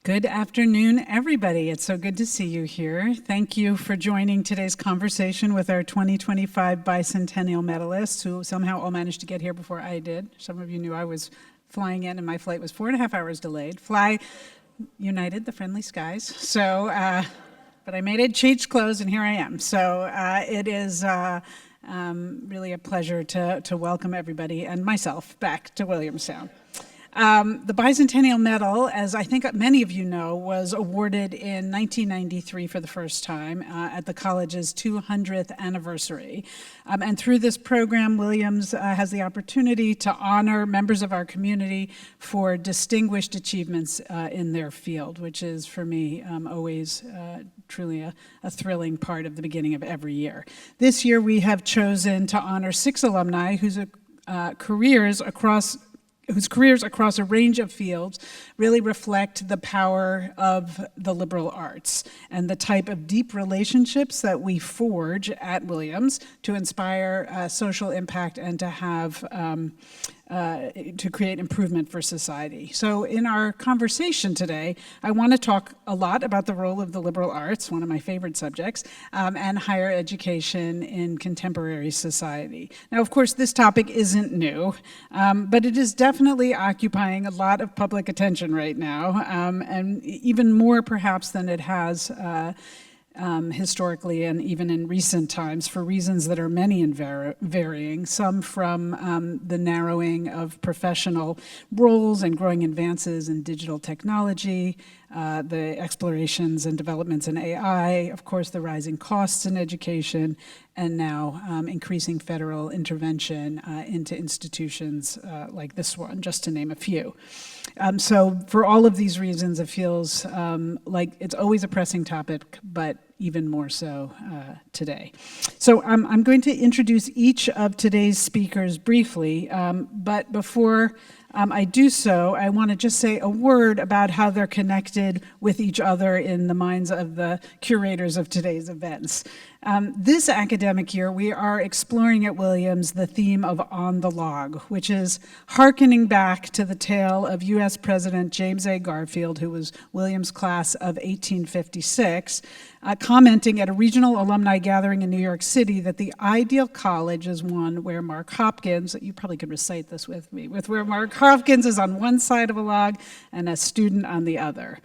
Good afternoon, everybody. It's so good to see you here. Thank you for joining today's conversation with our 2025 Bicentennial Medalists, who somehow all managed to get here before I did. Some of you knew I was flying in, and my flight was 4.5 hours delayed. Fly United, the friendly skies. So, but I made it, changed clothes, and here I am. So it is really a pleasure to welcome everybody and myself back to Williamstown. The Bicentennial Medal, as I think many of you know, was awarded in 1993 for the first time at the college's 200th anniversary. And through this program, Williams has the opportunity to honor members of our community for distinguished achievements in their field, which is, for me, always truly a thrilling part of the beginning of every year. This year, we have chosen to honor 6 alumni whose careers across a range of fields really reflect the power of the liberal arts and the type of deep relationships that we forge at Williams to inspire social impact and to have to create improvement for society. So in our conversation today, I want to talk a lot about the role of the liberal arts, one of my favorite subjects, and higher education in contemporary society. Now, of course, this topic isn't new, but it is definitely occupying a lot of public attention right now, and even more perhaps than it has historically and even in recent times for reasons that are many and varying, some from the narrowing of professional roles and growing advances in digital technology, the explorations and developments in AI, of course the rising costs in education, and now increasing federal intervention into institutions like this one, just to name a few. So for all of these reasons, it feels like it's always a pressing topic, but even more so today. So I'm going to introduce each of today's speakers briefly, but before I do so, I want to just say a word about how they're connected with each other in the minds of the curators of today's events. This academic year, we are exploring at Williams the theme of On the Log, which is hearkening back to the tale of U.S. President James A. Garfield, who was Williams' class of 1856, commenting at a regional alumni gathering in New York City that the ideal college is one where Mark Hopkins, you probably could recite this with me, where Mark Hopkins is on one side of a log and a student on the other.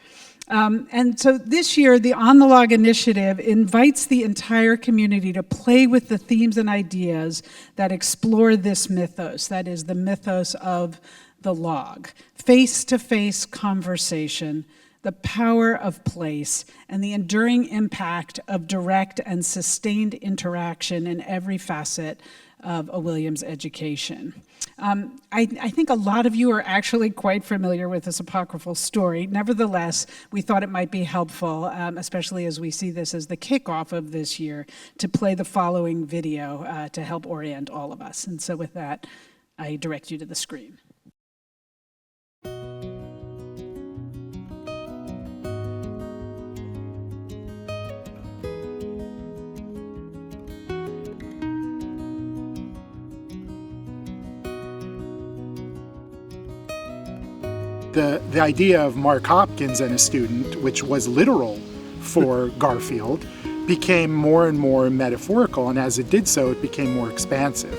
And so this year, the On the Log initiative invites the entire community to play with the themes and ideas that explore this mythos, that is the mythos of the log, face-to-face conversation, the power of place, and the enduring impact of direct and sustained interaction in every facet of a Williams education. I think a lot of you are actually quite familiar with this apocryphal story. Nevertheless, we thought it might be helpful, especially as we see this as the kickoff of this year, to play the following video to help orient all of us. And so with that, I direct you to the screen. The idea of Mark Hopkins and a student, which was literal for Garfield, became more and more metaphorical, and as it did so, it became more expansive.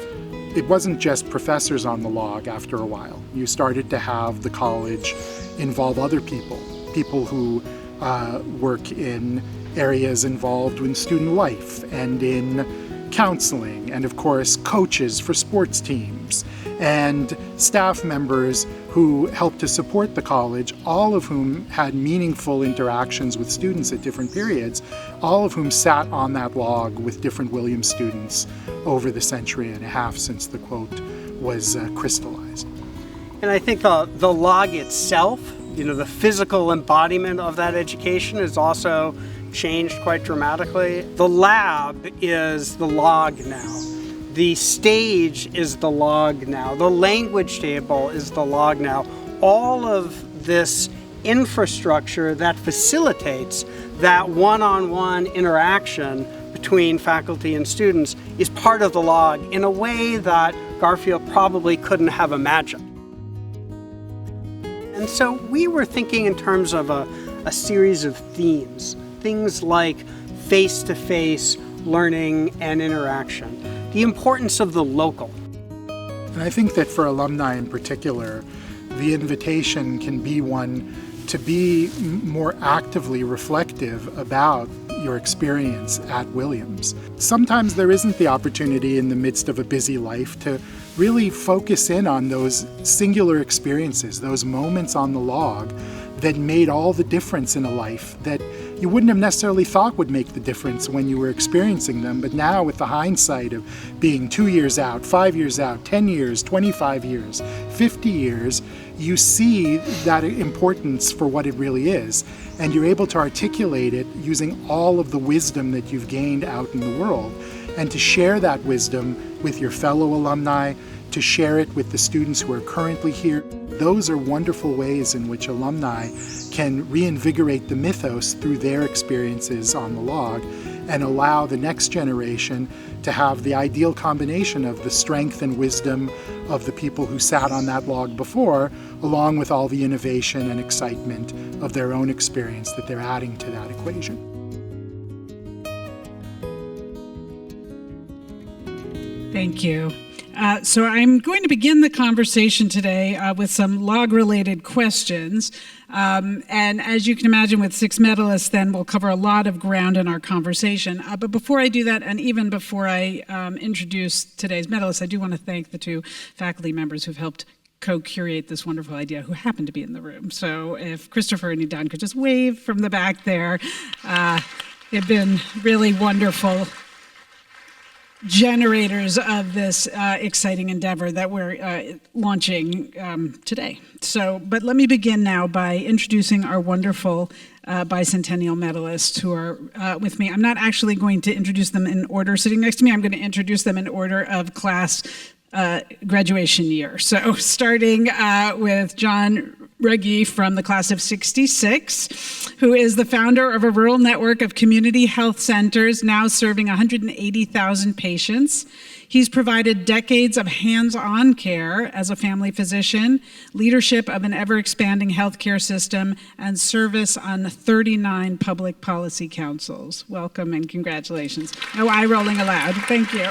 It wasn't just professors on the log after a while. You started to have the college involve other people who work in areas involved in student life and in counseling, and of course coaches for sports teams, and staff members who helped to support the college, all of whom had meaningful interactions with students at different periods, all of whom sat on that log with different Williams students over the century and a half since the quote was crystallized. And I think the log itself, the physical embodiment of that education is also changed quite dramatically. The lab is the log now. The stage is the log now. The language table is the log now. All of this infrastructure that facilitates that one-on-one interaction between faculty and students is part of the log in a way that Garfield probably couldn't have imagined. And so we were thinking in terms of a series of themes, things like face-to-face learning and interaction, the importance of the local. And I think that for alumni in particular, the invitation can be one to be more actively reflective about your experience at Williams. Sometimes there isn't the opportunity in the midst of a busy life to really focus in on those singular experiences, those moments on the log that made all the difference in a life that you wouldn't have necessarily thought would make the difference when you were experiencing them. But now with the hindsight of being 2 years out, 5 years out, 10 years, 25 years, 50 years, you see that importance for what it really is. And you're able to articulate it using all of the wisdom that you've gained out in the world. And to share that wisdom with your fellow alumni, to share it with the students who are currently here. Those are wonderful ways in which alumni can reinvigorate the mythos through their experiences on the log and allow the next generation to have the ideal combination of the strength and wisdom of the people who sat on that log before, along with all the innovation and excitement of their own experience that they're adding to that equation. Thank you. So I'm going to begin the conversation today with some log-related questions. And as you can imagine, with 6 medalists, then we'll cover a lot of ground in our conversation. But before I do that, and even before I introduce today's medalists, I do want to thank the 2 faculty members who've helped co-curate this wonderful idea, who happen to be in the room. So if Christopher and Idan could just wave from the back there, they've been really wonderful generators of this exciting endeavor that we're launching today. But let me begin now by introducing our wonderful Bicentennial Medalists who are with me. I'm not actually going to introduce them in order sitting next to me. I'm going to introduce them in order of class graduation year. So starting with John Reggie from the class of 66, who is the founder of a rural network of community health centers now serving 180,000 patients. He's provided decades of hands-on care as a family physician, leadership of an ever-expanding healthcare system, and service on 39 public policy councils. Welcome and congratulations. No eye rolling allowed. Thank you.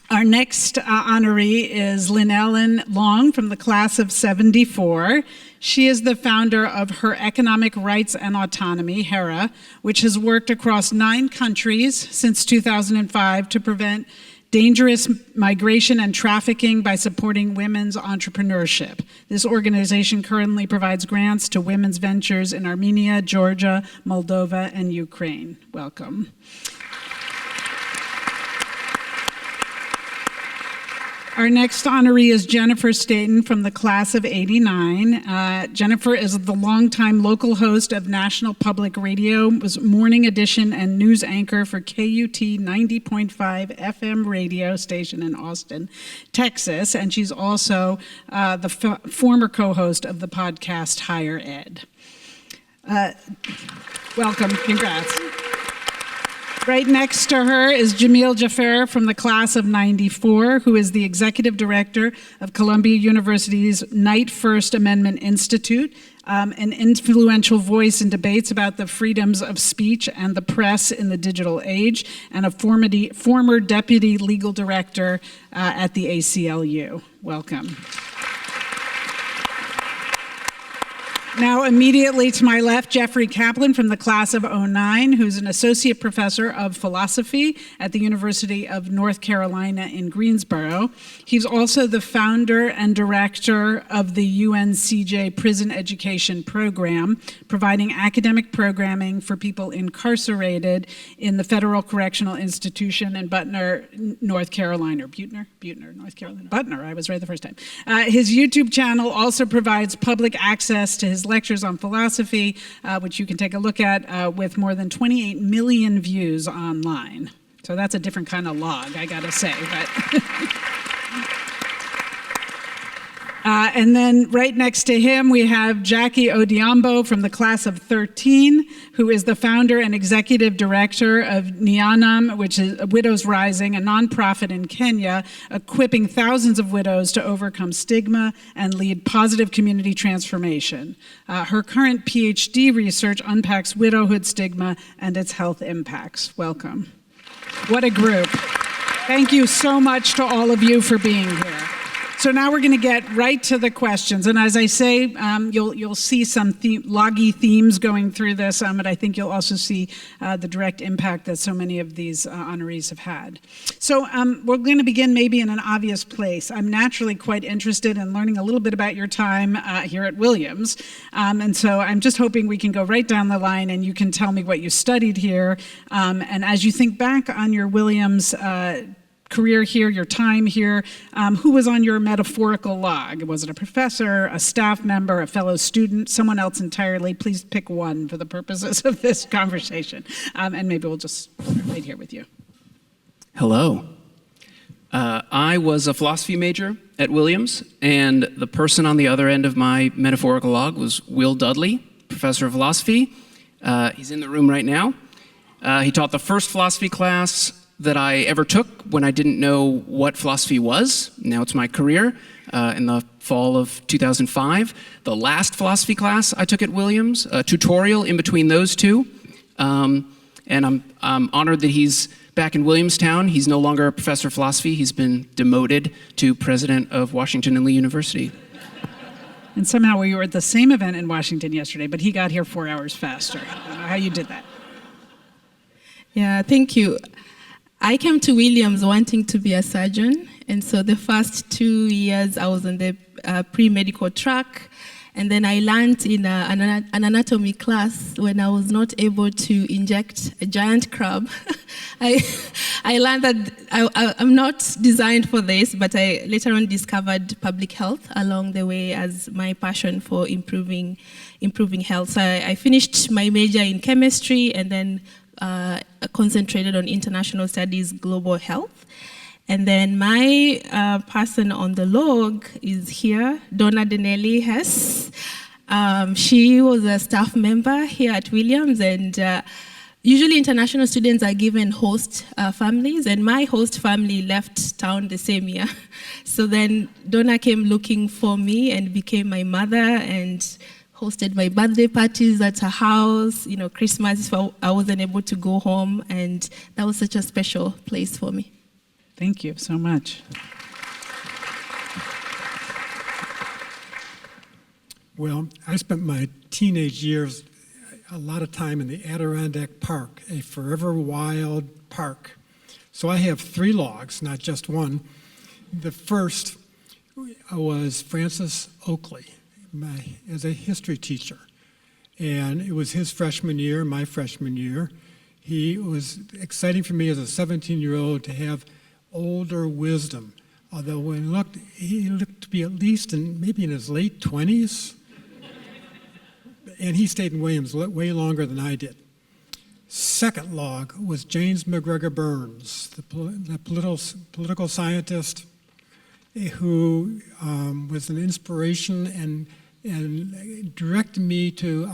Our next honoree is Lynellen Long from the class of 74. She is the founder of Her Economic Rights and Autonomy, HERA, which has worked across 9 countries since 2005 to prevent dangerous migration and trafficking by supporting women's entrepreneurship. This organization currently provides grants to women's ventures in Armenia, Georgia, Moldova, and Ukraine. Welcome. Our next honoree is Jennifer Staten from the class of 89. Jennifer is the longtime local host of National Public Radio, was morning edition and news anchor for KUT 90.5 FM radio station in Austin, Texas, and she's also the former co-host of the podcast Higher Ed. Welcome, congrats. Right next to her is Jamil Jaffer from the class of 94, who is the executive director of Columbia University's Knight First Amendment Institute, an influential voice in debates about the freedoms of speech and the press in the digital age, and a former deputy legal director at the ACLU. Welcome. Now, immediately to my left, Jeffrey Kaplan from the class of 09, who's an associate professor of philosophy at the University of North Carolina in Greensboro. He's also the founder and director of the UNCJ Prison Education Program, providing academic programming for people incarcerated in the Federal Correctional Institution in Butner, North Carolina. Butner, North Carolina. Butner, I was right the first time. His YouTube channel also provides public access to his lectures on philosophy, which you can take a look at with more than 28 million views online. So that's a different kind of log, I gotta say. But And then right next to him, we have Jackie Odiambo from the class of 13, who is the founder and executive director of Nyanam, which is Widows Rising, a nonprofit in Kenya, equipping thousands of widows to overcome stigma and lead positive community transformation. Her current PhD research unpacks widowhood stigma and its health impacts. Welcome. What a group. Thank you so much to all of you for being here. So now we're going to get right to the questions. And as I say, you'll see some loggy themes going through this, but I think you'll also see the direct impact that so many of these honorees have had. So we're going to begin maybe in an obvious place. I'm naturally quite interested in learning a little bit about your time here at Williams. And so I'm just hoping we can go right down the line and you can tell me what you studied here. And as you think back on your Williams career here, your time here, who was on your metaphorical log? Was it a professor, a staff member, a fellow student, someone else entirely? Please pick one for the purposes of this conversation. And maybe we'll just start right here with you. Hello. I was a philosophy major at Williams, and the person on the other end of my metaphorical log was Will Dudley, professor of philosophy. He's in the room right now. He taught the first philosophy class that I ever took when I didn't know what philosophy was. Now it's my career, in the fall of 2005. The last philosophy class I took at Williams, a tutorial in between those two. And I'm honored that he's back in Williamstown. He's no longer a professor of philosophy. He's been demoted to president of Washington and Lee University. And somehow we were at the same event in Washington yesterday, but he got here 4 hours faster. I don't know how you did that. Yeah, thank you. I came to Williams wanting to be a surgeon, and so the first 2 years I was on the pre-medical track, and then I learned in an anatomy class when I was not able to inject a giant crab. I learned that I'm not designed for this, but I later on discovered public health along the way as my passion for improving health. So I finished my major in chemistry and then concentrated on international studies, global health. And then my person on the log is here, Donna Denelli Hess. She was a staff member here at Williams, and usually international students are given host families, and my host family left town the same year. So then Donna came looking for me and became my mother, and hosted my birthday parties at her house, Christmas, so I wasn't able to go home, and that was such a special place for me. Thank you so much. Well, I spent my teenage years a lot of time in the Adirondack Park, a forever wild park. So I have 3 logs, not just one. The first was Francis Oakley, as a history teacher. And it was his freshman year, my freshman year. He was exciting for me as a 17-year-old to have older wisdom. Although when he looked to be at least maybe in his late 20s. And he stayed in Williams way longer than I did. Second log was James McGregor Burns, the political scientist who was an inspiration and directed me to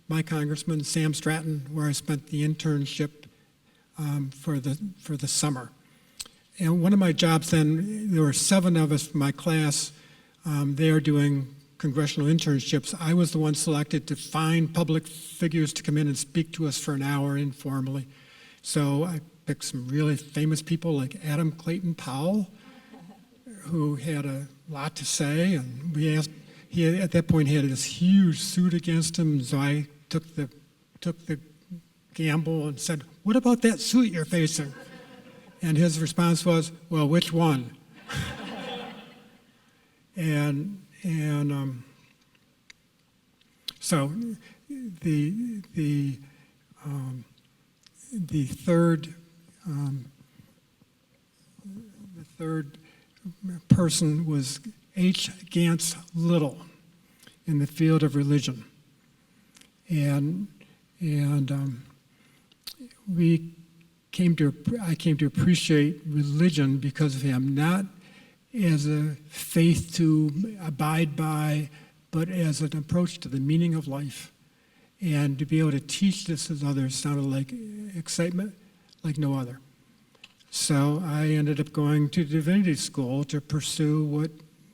my congressman, Sam Stratton, where I spent the internship for the summer. And one of my jobs then, there were 7 of us from my class. They are doing congressional internships. I was the one selected to find public figures to come in and speak to us for an hour informally. So I picked some really famous people like Adam Clayton Powell, who had a lot to say, and he at that point had this huge suit against him, so I took the gamble and said, "What about that suit you're facing?" And his response was, "Well, which one?" So the third person was H. Gantz Little in the field of religion. And I came to appreciate religion because of him, not as a faith to abide by, but as an approach to the meaning of life. And to be able to teach this as others sounded like excitement like no other. So I ended up going to divinity school to pursue what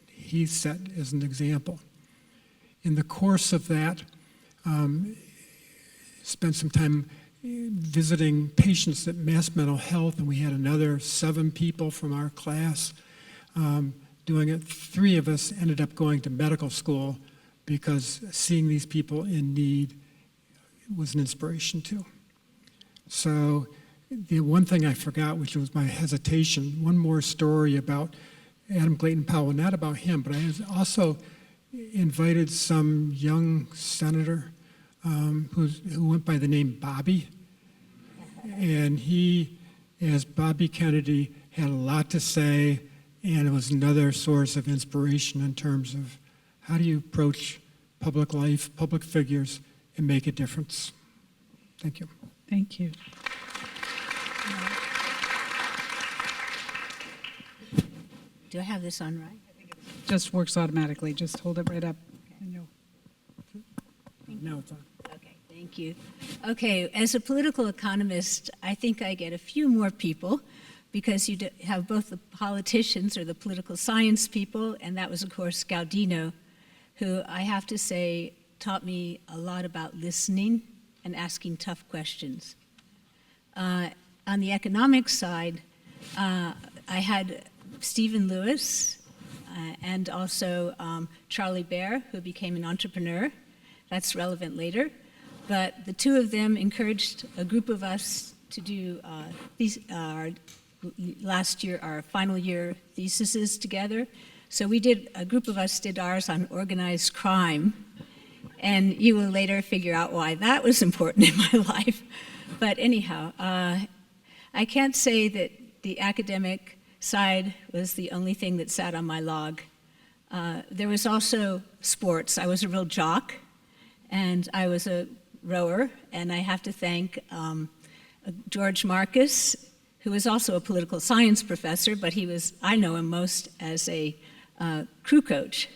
he set as an example. In the course of that, spent some time visiting patients at Mass Mental Health, and we had another 7 people from our class doing it. 3 of us ended up going to medical school because seeing these people in need was an inspiration too. So the one thing I forgot, which was my hesitation, one more story about Adam Clayton Powell, not about him, but I also invited some young senator who went by the name Bobby. And he, as Bobby Kennedy, had a lot to say, and it was another source of inspiration in terms of how do you approach public life, public figures, and make a difference. Thank you. Thank you. Do I have this on right? Just works automatically. Just hold it right up. And you'll... Now it's on. Okay, thank you. Okay, as a political economist, I think I get a few more people because you have both the politicians or the political science people, and that was, of course, Gaudino, who I have to say taught me a lot about listening and asking tough questions. On the economic side, I had Stephen Lewis and also Charlie Baer, who became an entrepreneur. That's relevant later. But the 2 of them encouraged a group of us to do our final year theses together. So a group of us did ours on organized crime. And you will later figure out why that was important in my life. But anyhow, I can't say that the academic side was the only thing that sat on my log. There was also sports. I was a real jock, and I was a rower, and I have to thank George Marcus, who was also a political science professor, but I know him most as a crew coach.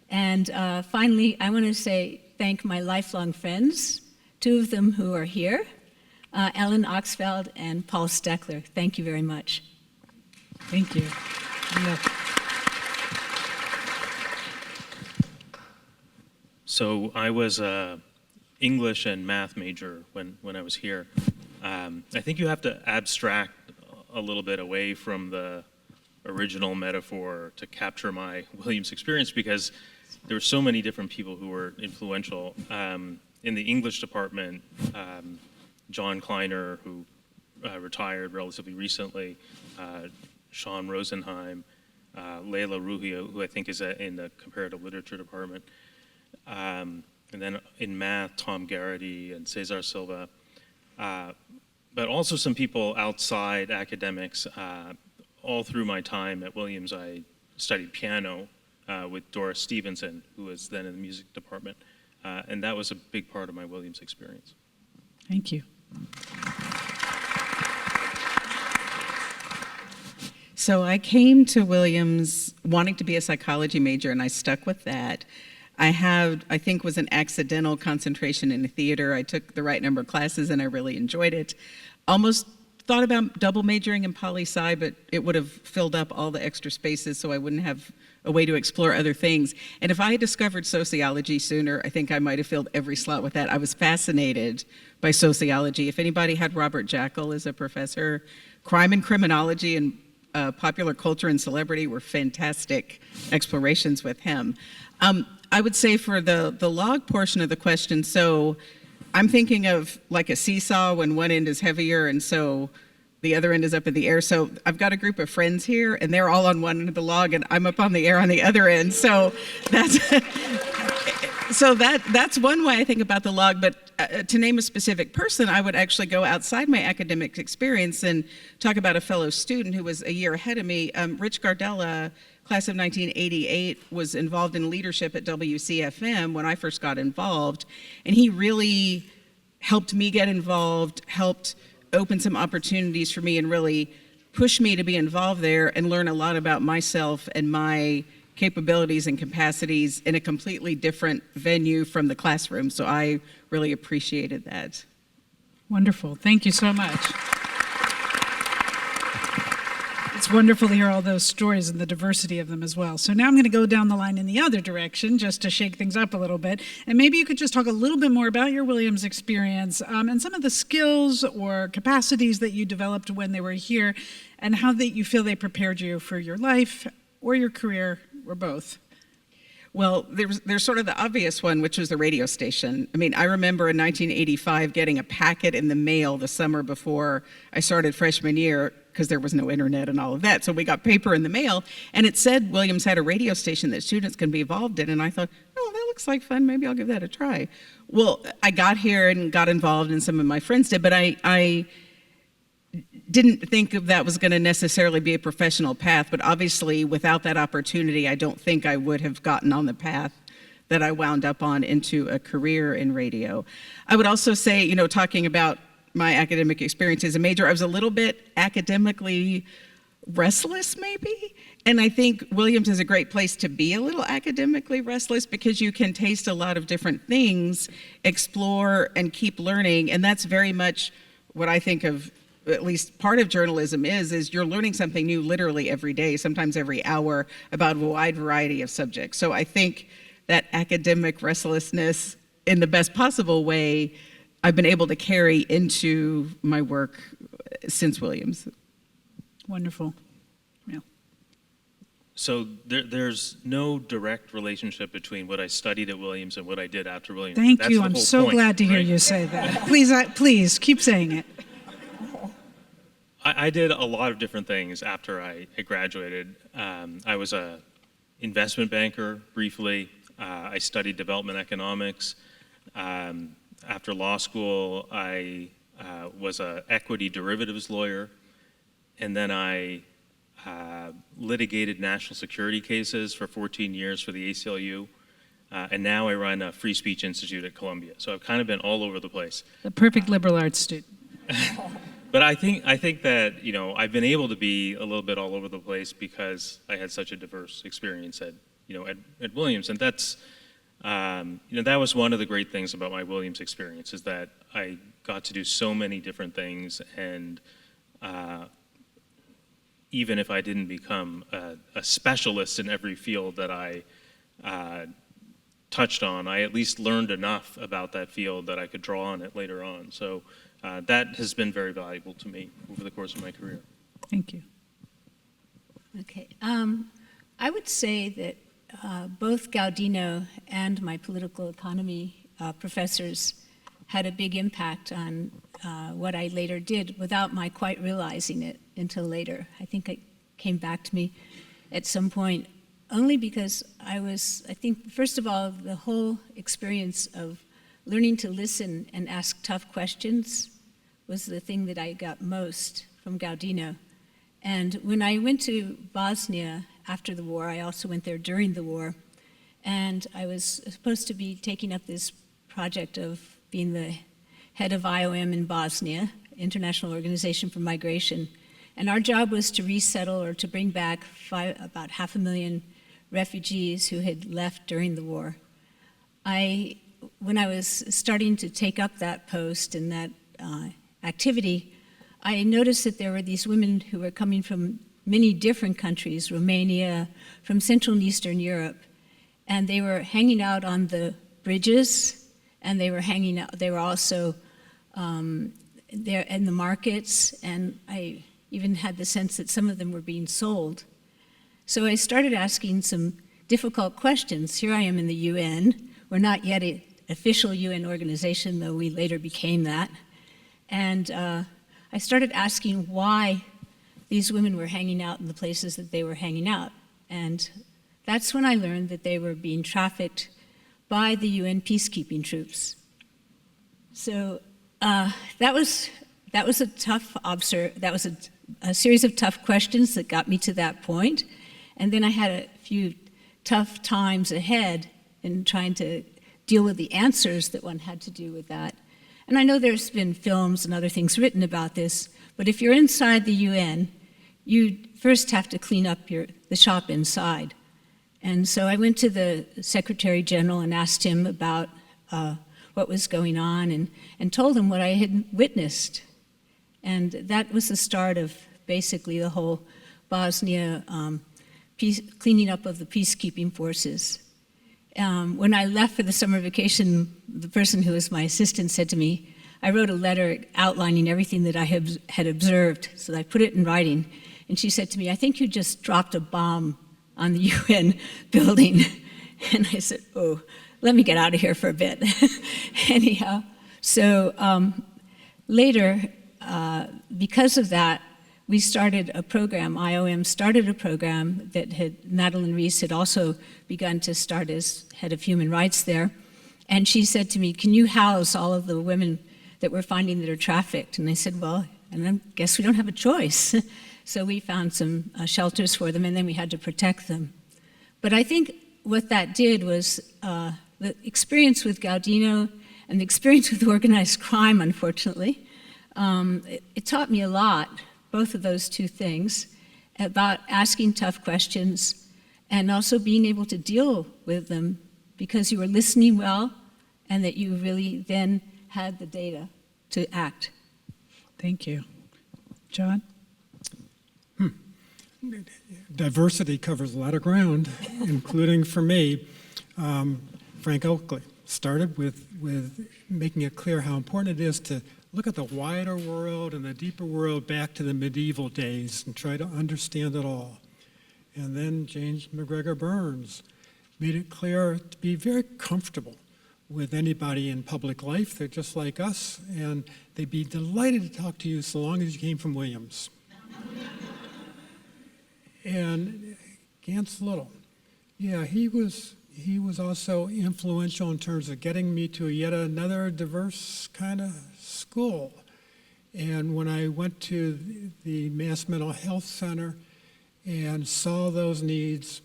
And finally, I want to thank my lifelong friends, 2 of them who are here, Ellen Oxfeld and Paul Steckler. Thank you very much. Thank you. Yeah. So I was an English and math major when I was here. I think you have to abstract a little bit away from the original metaphor to capture my Williams experience, because there were so many different people who were influential. In the English department, John Kleiner, who retired relatively recently, Sean Rosenheim, Leila Ruhia, who I think is in the comparative literature department, and then in math, Tom Garrity and Cesar Silva, but also some people outside academics. All through my time at Williams, I studied piano with Doris Stevenson, who was then in the music department, and that was a big part of my Williams experience. Thank you. So I came to Williams wanting to be a psychology major, and I stuck with that. I think was an accidental concentration in theater. I took the right number of classes, and I really enjoyed it. Almost thought about double majoring in poli-sci, but it would have filled up all the extra spaces, so I wouldn't have a way to explore other things. And if I had discovered sociology sooner, I think I might have filled every slot with that. I was fascinated by sociology. If anybody had Robert Jackal as a professor, crime and criminology and popular culture and celebrity were fantastic explorations with him. I would say for the log portion of the question, so I'm thinking of like a seesaw when one end is heavier and so the other end is up in the air. So I've got a group of friends here and they're all on one end of the log and I'm up on the air on the other end. So that's one way I think about the log. But to name a specific person, I would actually go outside my academic experience and talk about a fellow student who was a year ahead of me. Rich Gardella, class of 1988, was involved in leadership at WCFM when I first got involved, and he really helped me get involved, helped open some opportunities for me, and really pushed me to be involved there and learn a lot about myself and my capabilities and capacities in a completely different venue from the classroom. So I really appreciated that. Wonderful. Thank you so much. It's wonderful to hear all those stories and the diversity of them as well. So now I'm going to go down the line in the other direction just to shake things up a little bit. And maybe you could just talk a little bit more about your Williams experience and some of the skills or capacities that you developed when they were here and how that you feel they prepared you for your life or your career or both. Well, there's sort of the obvious one, which was the radio station. I mean, I remember in 1985 getting a packet in the mail the summer before I started freshman year, because there was no internet and all of that. So we got paper in the mail, and it said Williams had a radio station that students can be involved in. And I thought, oh, that looks like fun. Maybe I'll give that a try. Well, I got here and got involved, and some of my friends did, but I didn't think that was going to necessarily be a professional path. But obviously, without that opportunity, I don't think I would have gotten on the path that I wound up on into a career in radio. I would also say, you know, talking about my academic experience as a major, I was a little bit academically restless maybe. And I think Williams is a great place to be a little academically restless because you can taste a lot of different things, explore and keep learning. And that's very much what I think of, at least part of journalism is you're learning something new literally every day, sometimes every hour, about a wide variety of subjects. So I think that academic restlessness in the best possible way I've been able to carry into my work since Williams. Wonderful. Yeah. So there's no direct relationship between what I studied at Williams and what I did after Williams. Thank That's you. the I'm whole so point, glad to hear right? you say that. Please keep saying it. I did a lot of different things after I graduated. I was a investment banker briefly. I studied development economics. After law school, I was an equity derivatives lawyer, and then I litigated national security cases for 14 years for the ACLU, and now I run a free speech institute at Columbia. So I've kind of been all over the place. The perfect liberal arts student. But I think that, you know, I've been able to be a little bit all over the place because I had such a diverse experience at Williams, and that's. That was one of the great things about my Williams experience, is that I got to do so many different things, and even if I didn't become a specialist in every field that I touched on, I at least learned enough about that field that I could draw on it later on. So that has been very valuable to me over the course of my career. Thank you. Okay. I would say that both Gaudino and my political economy professors had a big impact on what I later did without my quite realizing it until later. I think it came back to me at some point only because I think, first of all, the whole experience of learning to listen and ask tough questions was the thing that I got most from Gaudino. And when I went to Bosnia after the war, I also went there during the war, and I was supposed to be taking up this project of being the head of IOM in Bosnia, International Organization for Migration, and our job was to resettle or to bring back about 500,000 refugees who had left during the war. When I was starting to take up that post and that activity, I noticed that there were these women who were coming from many different countries, Romania, from Central and Eastern Europe, and they were hanging out on the bridges, and they were also there in the markets, and I even had the sense that some of them were being sold. So I started asking some difficult questions. Here I am in the UN. We're not yet an official UN organization, though we later became that. And I started asking why these women were hanging out in the places that they were hanging out. And that's when I learned that they were being trafficked by the UN peacekeeping troops. So that was a tough that was a series of tough questions that got me to that point. And then I had a few tough times ahead in trying to deal with the answers that one had to do with that. And I know there's been films and other things written about this, but if you're inside the UN, you first have to clean up the shop inside. And so I went to the Secretary General and asked him about what was going on and told him what I had witnessed. And that was the start of basically the whole Bosnia cleaning up of the peacekeeping forces. When I left for the summer vacation, the person who was my assistant said to me, I wrote a letter outlining everything that I had observed, so I put it in writing. And she said to me, I think you just dropped a bomb on the UN building. And I said, oh, let me get out of here for a bit. Anyhow, so later, because of that, we started a program, IOM started a program that Madeline Reese had also begun to start as head of human rights there. And she said to me, can you house all of the women that we're finding that are trafficked? And I said, well, and I guess we don't have a choice. So we found some shelters for them, and then we had to protect them. But I think what that did was the experience with Gaudino and the experience with organized crime, unfortunately, it taught me a lot, both of those two things, about asking tough questions and also being able to deal with them because you were listening well and that you really then had the data to act. Thank you. John? Diversity covers a lot of ground, including for me. Frank Oakley started with making it clear how important it is to look at the wider world and the deeper world back to the medieval days and try to understand it all. And then James McGregor Burns made it clear to be very comfortable with anybody in public life. They're just like us, and they'd be delighted to talk to you so long as you came from Williams. And Gance Little, yeah, he was also influential in terms of getting me to yet another diverse kind of school. And when I went to the Mass Mental Health Center and saw those needs,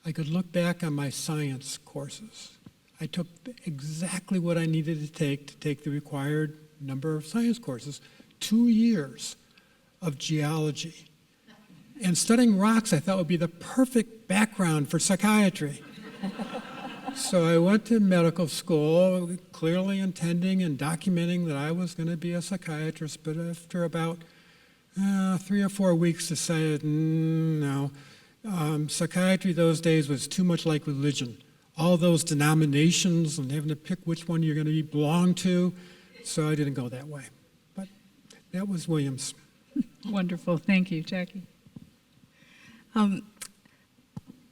I could look back on my science courses. I took exactly what I needed to take the required number of science courses, 2 years of geology. And studying rocks I thought would be the perfect background for psychiatry. So I went to medical school, clearly intending and documenting that I was going to be a psychiatrist, but after about 3 or 4 weeks decided, no. Psychiatry those days was too much like religion. All those denominations and having to pick which one you're going to belong to, so I didn't go that way. But that was Williams. Wonderful. Thank you, Jackie.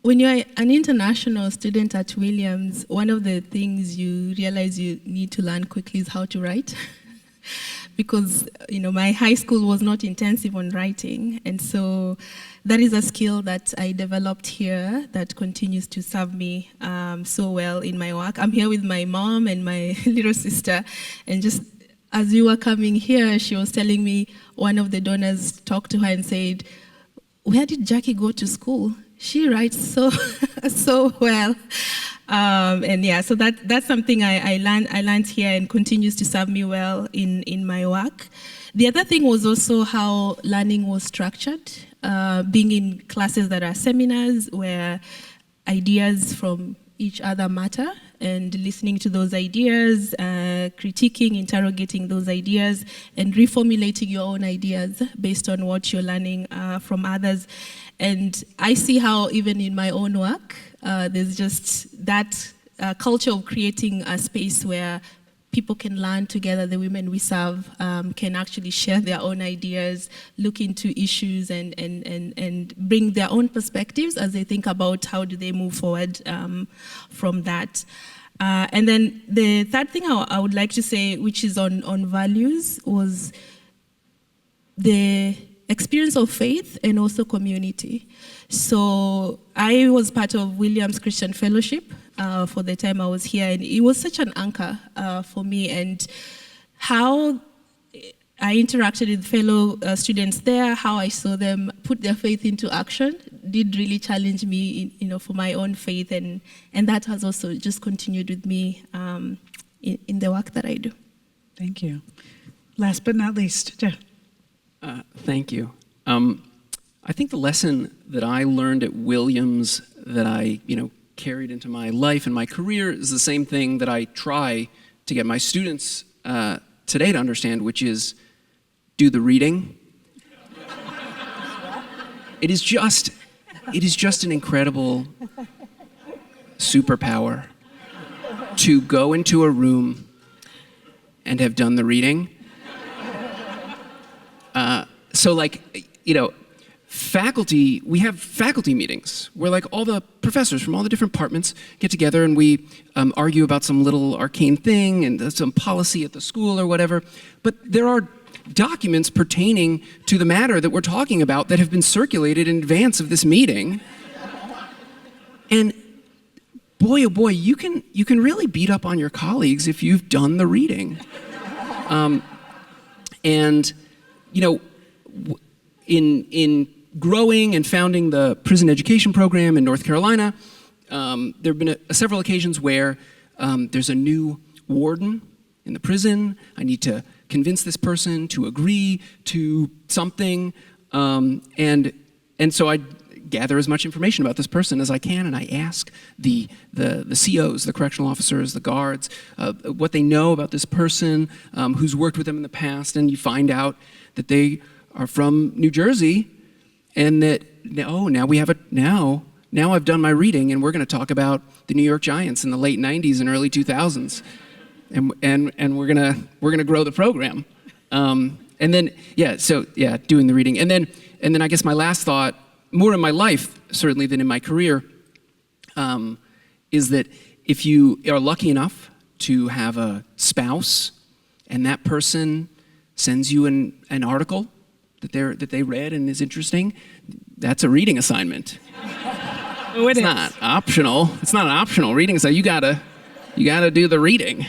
When you're an international student at Williams, one of the things you realize you need to learn quickly is how to write. Because, my high school was not intensive on writing. And so that is a skill that I developed here that continues to serve me so well in my work. I'm here with my mom and my little sister. And just as you were coming here, she was telling me one of the donors talked to her and said, where did Jackie go to school? She writes so well. And yeah, so that's something I learned here and continues to serve me well in my work. The other thing was also how learning was structured, being in classes that are seminars where ideas from each other matter, and listening to those ideas, critiquing, interrogating those ideas, and reformulating your own ideas based on what you're learning from others. And I see how even in my own work, there's just that culture of creating a space where people can learn together. The women we serve can actually share their own ideas, look into issues, and bring their own perspectives as they think about how do they move forward from that. And then the third thing I would like to say, which is on values, was the experience of faith and also community. So I was part of Williams Christian Fellowship for the time I was here, and it was such an anchor for me, and how I interacted with fellow students there, how I saw them put their faith into action did really challenge me, for my own faith, and that has also just continued with me in the work that I do. Thank you. Last but not least, Jeff. Thank you. I think the lesson that I learned at Williams that I, carried into my life and my career is the same thing that I try to get my students today to understand, which is do the reading. It is just an incredible superpower to go into a room and have done the reading. Faculty, we have faculty meetings where all the professors from all the different departments get together and we argue about some little arcane thing and some policy at the school or whatever. But there are documents pertaining to the matter that we're talking about that have been circulated in advance of this meeting. And boy, oh boy, you can really beat up on your colleagues if you've done the reading. In growing and founding the prison education program in North Carolina, there have been several occasions where there's a new warden in the prison. I need to convince this person to agree to something, and so I gather as much information about this person as I can, and I ask the COs, the correctional officers, the guards, what they know about this person, who's worked with them in the past, and you find out that they are from New Jersey, and that now I've done my reading, and we're going to talk about the New York Giants in the late '90s and early 2000s, and we're gonna grow the program, doing the reading, and then I guess my last thought, more in my life certainly than in my career, is that if you are lucky enough to have a spouse, and that person sends you an article that they read and is interesting, that's a reading assignment. Oh, it's not optional. It's not an optional reading, so you gotta do the reading.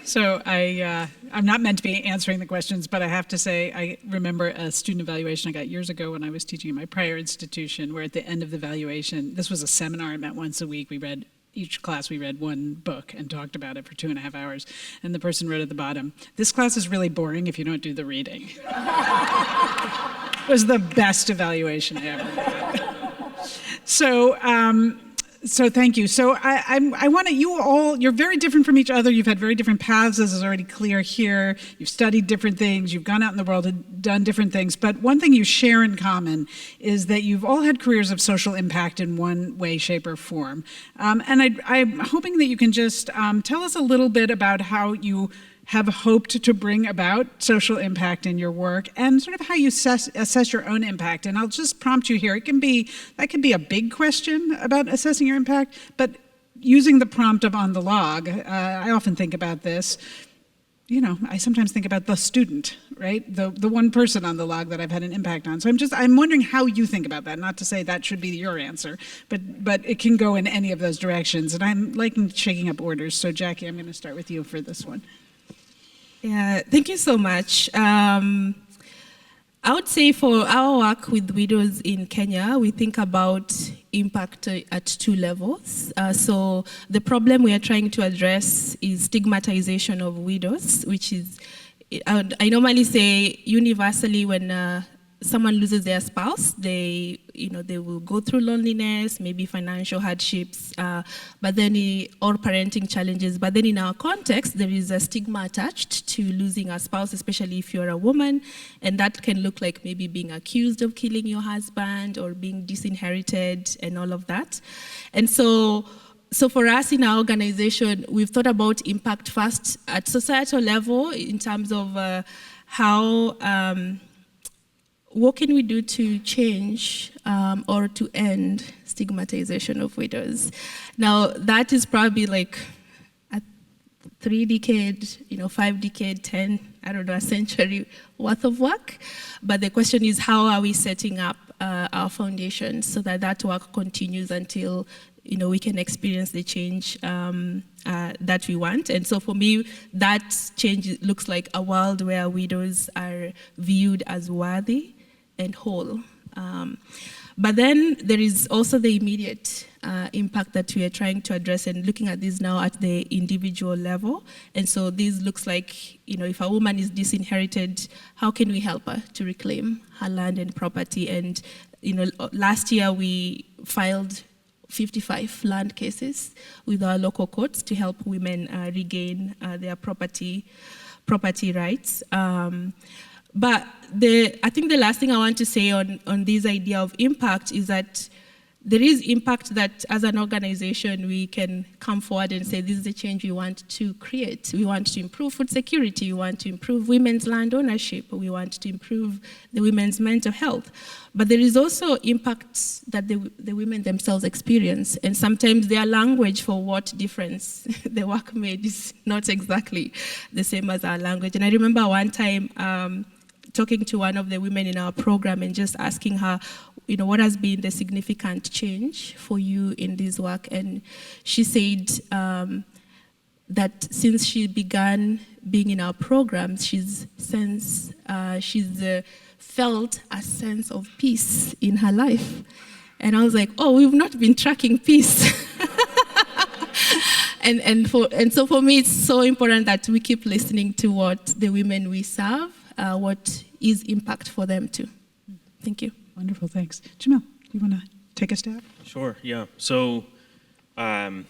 So I'm not meant to be answering the questions, but I have to say I remember a student evaluation I got years ago when I was teaching at my prior institution, where at the end of the evaluation, this was a seminar I met once a week, each class we read one book and talked about it for 2.5 hours. And the person wrote at the bottom, "This class is really boring if you don't do the reading." It was the best evaluation I ever did. So thank you. So I want to, you're very different from each other. You've had very different paths, as is already clear here. You've studied different things. You've gone out in the world and done different things. But one thing you share in common is that you've all had careers of social impact in one way, shape, or form. And I'm hoping that you can just tell us a little bit about how you have hoped to bring about social impact in your work, and sort of how you assess your own impact. And I'll just prompt you here. That can be a big question about assessing your impact, but using the prompt of on the log, I often think about this. I sometimes think about the student, right? The one person on the log that I've had an impact on. So I'm wondering how you think about that. Not to say that should be your answer, but it can go in any of those directions. And I'm liking shaking up orders. So Jackie, I'm going to start with you for this one. Yeah, thank you so much. I would say for our work with widows in Kenya, we think about impact at 2 levels. So the problem we are trying to address is stigmatization of widows, which is, I normally say universally when someone loses their spouse, they will go through loneliness, maybe financial hardships, or parenting challenges. But then in our context, there is a stigma attached to losing a spouse, especially if you're a woman, and that can look like maybe being accused of killing your husband or being disinherited and all of that. And so for us in our organization, we've thought about impact first at societal level in terms of what can we do to change or to end stigmatization of widows? Now, that is probably like a 3-decade, 5-decade, 10, a century worth of work. But the question is, how are we setting up our foundation so that work continues until we can experience the change that we want. And so for me, that change looks like a world where widows are viewed as worthy and whole. But then there is also the immediate impact that we are trying to address and looking at this now at the individual level. And so this looks like, if a woman is disinherited, how can we help her to reclaim her land and property? And, last year we filed 55 land cases with our local courts to help women regain their property rights. But I think the last thing I want to say on this idea of impact is that there is impact that as an organization we can come forward and say this is the change we want to create. We want to improve food security, we want to improve women's land ownership, we want to improve the women's mental health. But there is also impacts that the women themselves experience, and sometimes their language for what difference the work made is not exactly the same as our language. And I remember one time talking to one of the women in our program and just asking her, what has been the significant change for you in this work? And she said that since she began being in our program, she's felt a sense of peace in her life. And I was like, oh, we've not been tracking peace. and so for me, it's so important that we keep listening to what the women we serve, what is impact for them too. Thank you. Wonderful, thanks. Jamil, you want to take a stab? Sure, yeah. So I'm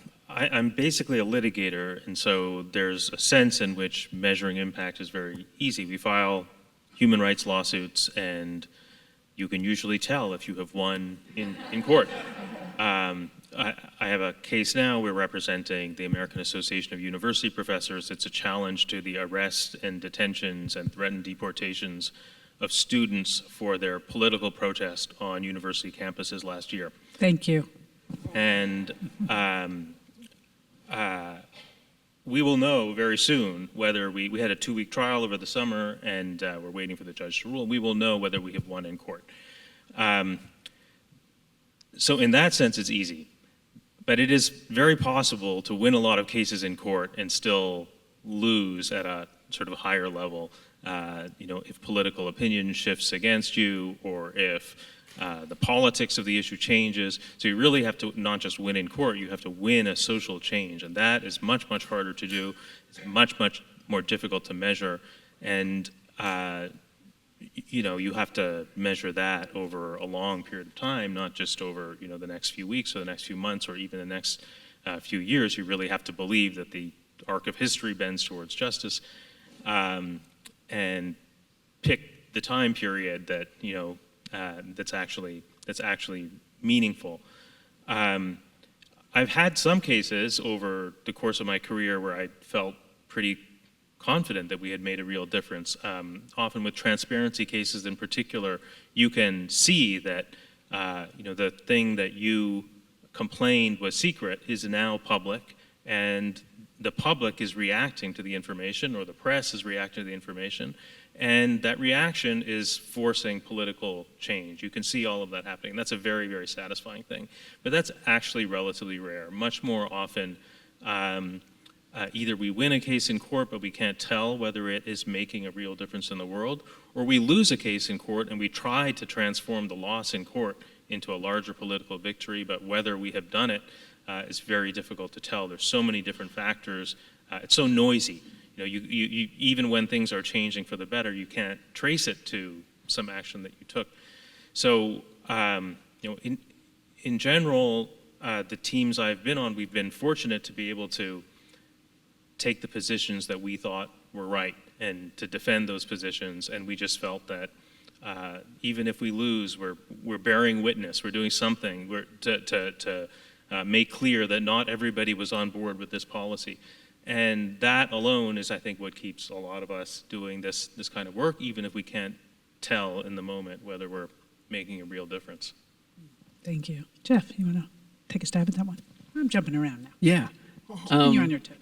basically a litigator, and so there's a sense in which measuring impact is very easy. We file human rights lawsuits, and you can usually tell if you have won in court. I have a case now. We're representing the American Association of University Professors. It's a challenge to the arrests and detentions and threatened deportations of students for their political protest on university campuses last year. Thank you. And we will know very soon whether we had a 2-week trial over the summer, and we're waiting for the judge to rule. We will know whether we have won in court. So in that sense, it's easy. But it is very possible to win a lot of cases in court and still lose at a sort of higher level. If political opinion shifts against you, or if the politics of the issue changes. So you really have to not just win in court, you have to win a social change. And that is much, much harder to do. It's much, much more difficult to measure. And, you have to measure that over a long period of time, not just over, the next few weeks or the next few months or even the next few years. You really have to believe that the arc of history bends towards justice. And pick the time period that that's actually meaningful. I've had some cases over the course of my career where I felt pretty confident that we had made a real difference. Often with transparency cases in particular, you can see that the thing that you complained was secret is now public, and the public is reacting to the information, or the press is reacting to the information, and that reaction is forcing political change. You can see all of that happening. That's a very, very satisfying thing. But that's actually relatively rare. Much more often, either we win a case in court, but we can't tell whether it is making a real difference in the world, or we lose a case in court and we try to transform the loss in court into a larger political victory, but whether we have done it is very difficult to tell. There's so many different factors. It's so noisy. You even when things are changing for the better, you can't trace it to some action that you took. So, in general, the teams I've been on, we've been fortunate to be able to take the positions that we thought were right and to defend those positions. And we just felt that even if we lose, we're bearing witness. We're doing something to make clear that not everybody was on board with this policy. And that alone is, I think, what keeps a lot of us doing this kind of work, even if we can't tell in the moment whether we're making a real difference. Thank you. Jeff, you want to take a stab at that one? I'm jumping around now. Yeah. You're on your toes.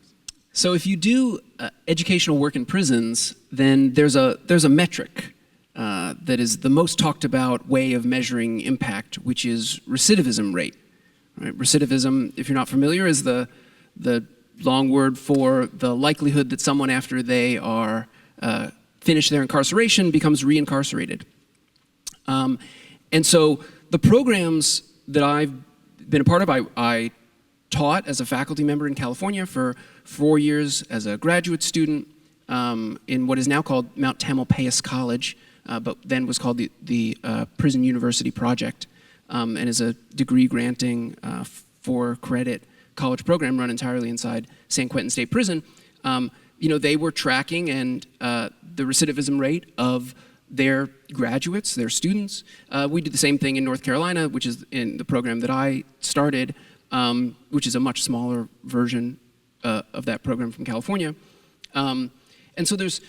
So if you do educational work in prisons, then there's a metric that is the most talked about way of measuring impact, which is recidivism rate. Right? Recidivism, if you're not familiar, is the long word for the likelihood that someone, after they are finish their incarceration, becomes reincarcerated. And so the programs that I've been a part of, I taught as a faculty member in California for 4 years as a graduate student in what is now called Mount Tamalpais College, but then was called the Prison University Project, and is a degree-granting 4-credit college program run entirely inside San Quentin State Prison. They were tracking and the recidivism rate of their graduates, their students. We did the same thing in North Carolina, which is in the program that I started, which is a much smaller version of that program from California. And so there's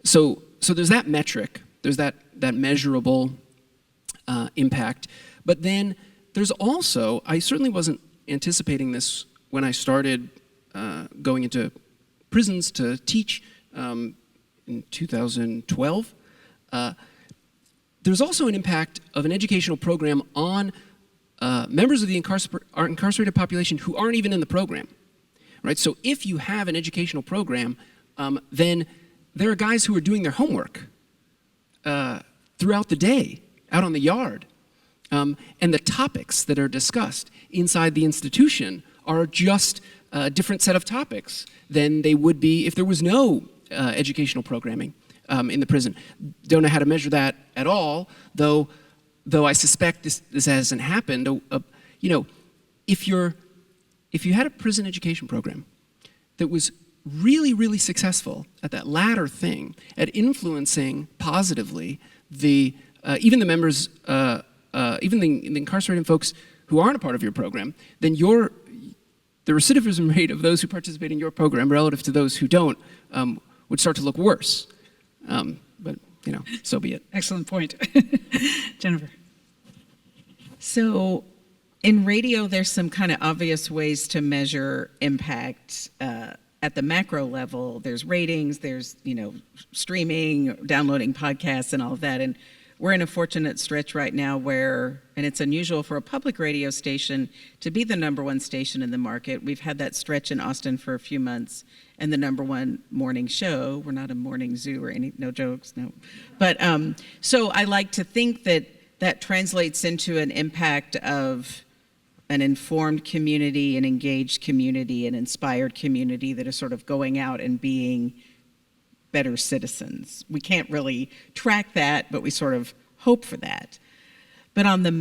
that metric, there's that measurable impact. But then there's also, I certainly wasn't anticipating this when I started going into prisons to teach in 2012. There's also an impact of an educational program on members of the incarcerated population who aren't even in the program, right? So if you have an educational program, then there are guys who are doing their homework throughout the day, out on the yard. And the topics that are discussed inside the institution are just a different set of topics than they would be if there was no educational programming in the prison. Don't know how to measure that at all, though I suspect this hasn't happened. If you had a prison education program that was really, really successful at that latter thing, at influencing positively even the members, even the incarcerated folks who aren't a part of your program, then the recidivism rate of those who participate in your program relative to those who don't would start to look worse. But so be it. Excellent point. Jennifer. So in radio, there's some kind of obvious ways to measure impact at the macro level. There's ratings, there's, streaming, downloading podcasts and all of that. And we're in a fortunate stretch right now where, and it's unusual for a public radio station to be the #1 station in the market. We've had that stretch in Austin for a few months, and the #1 morning show. We're not a morning zoo or no jokes, no. But so I like to think that translates into an impact of an informed community, an engaged community, an inspired community that is sort of going out and being better citizens. We can't really track that, but we sort of hope for that. But on the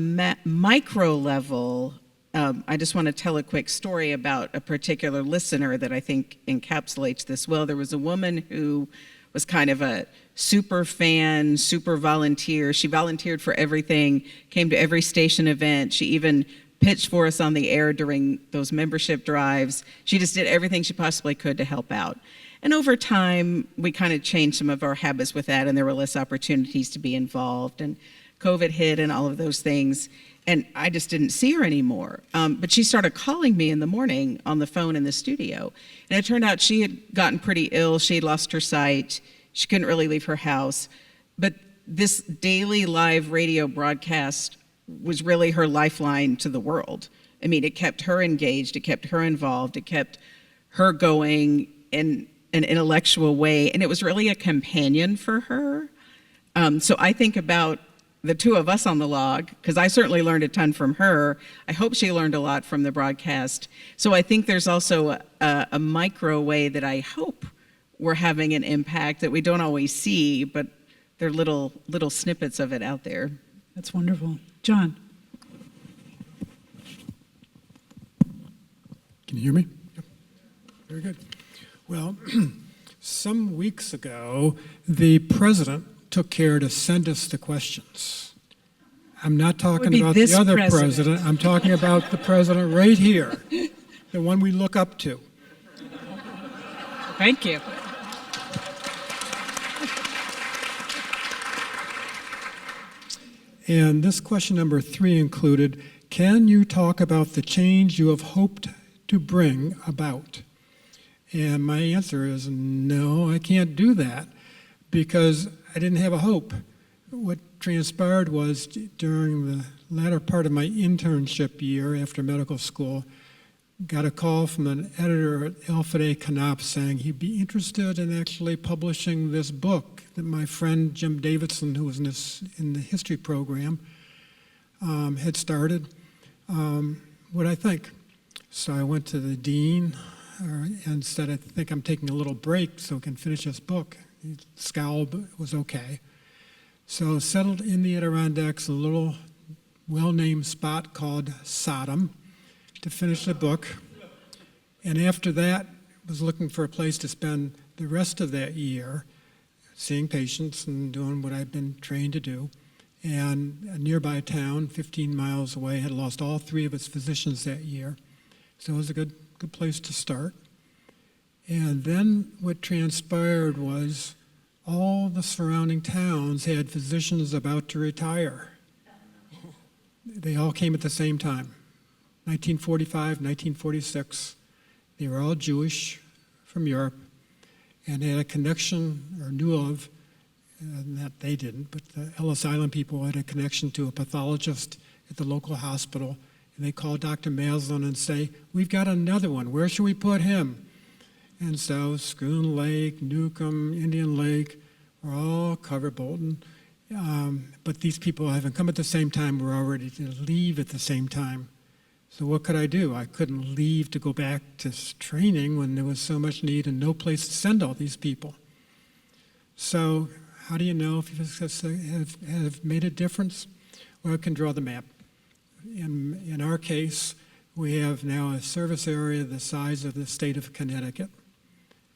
micro level, I just want to tell a quick story about a particular listener that I think encapsulates this well. There was a woman who was kind of a super fan, super volunteer. She volunteered for everything, came to every station event. She even pitched for us on the air during those membership drives. She just did everything she possibly could to help out. And over time, we kind of changed some of our habits with that, and there were less opportunities to be involved, and COVID hit and all of those things, and I just didn't see her anymore. But she started calling me in the morning on the phone in the studio, and it turned out she had gotten pretty ill. She had lost her sight. She couldn't really leave her house. But this daily live radio broadcast was really her lifeline to the world. I mean, it kept her engaged, it kept her involved, it kept her going in an intellectual way, and it was really a companion for her. So I think about the two of us on the log, because I certainly learned a ton from her. I hope she learned a lot from the broadcast. So I think there's also a micro way that I hope we're having an impact that we don't always see, but there are little snippets of it out there. That's wonderful. John. Can you hear me? Yep. Very good. Well, some weeks ago, the president took care to send us the questions. I'm not talking about the other president. I'm talking about the president right here, the one we look up to. Thank you. And this question number 3 included, can you talk about the change you have hoped to bring about? And my answer is no, I can't do that because I didn't have a hope. What transpired was during the latter part of my internship year after medical school, got a call from an editor at Alfred A. Knopf saying he'd be interested in actually publishing this book that my friend Jim Davidson, who was in the history program, had started. What I think. So I went to the dean and said, I think I'm taking a little break so I can finish this book. He scowled, but it was okay. So settled in the Adirondacks, a little well-named spot called Sodom, to finish the book. And after that, was looking for a place to spend the rest of that year, seeing patients and doing what I'd been trained to do. And a nearby town, 15 miles away, had lost all 3 of its physicians that year. So it was a good place to start. And then what transpired was all the surrounding towns had physicians about to retire. They all came at the same time, 1945, 1946. They were all Jewish from Europe and had a connection, or knew of, that they didn't, but the Ellis Island people had a connection to a pathologist at the local hospital, and they called Dr. Maslin and say, we've got another one, where should we put him? And so Schoon Lake, Newcomb, Indian Lake were all covered, Bolton. But these people, having come at the same time, were all ready to leave at the same time. So what could I do? I couldn't leave to go back to training when there was so much need and no place to send all these people. So how do you know if you have made a difference? Well, I can draw the map. In our case, we have now a service area the size of the state of Connecticut.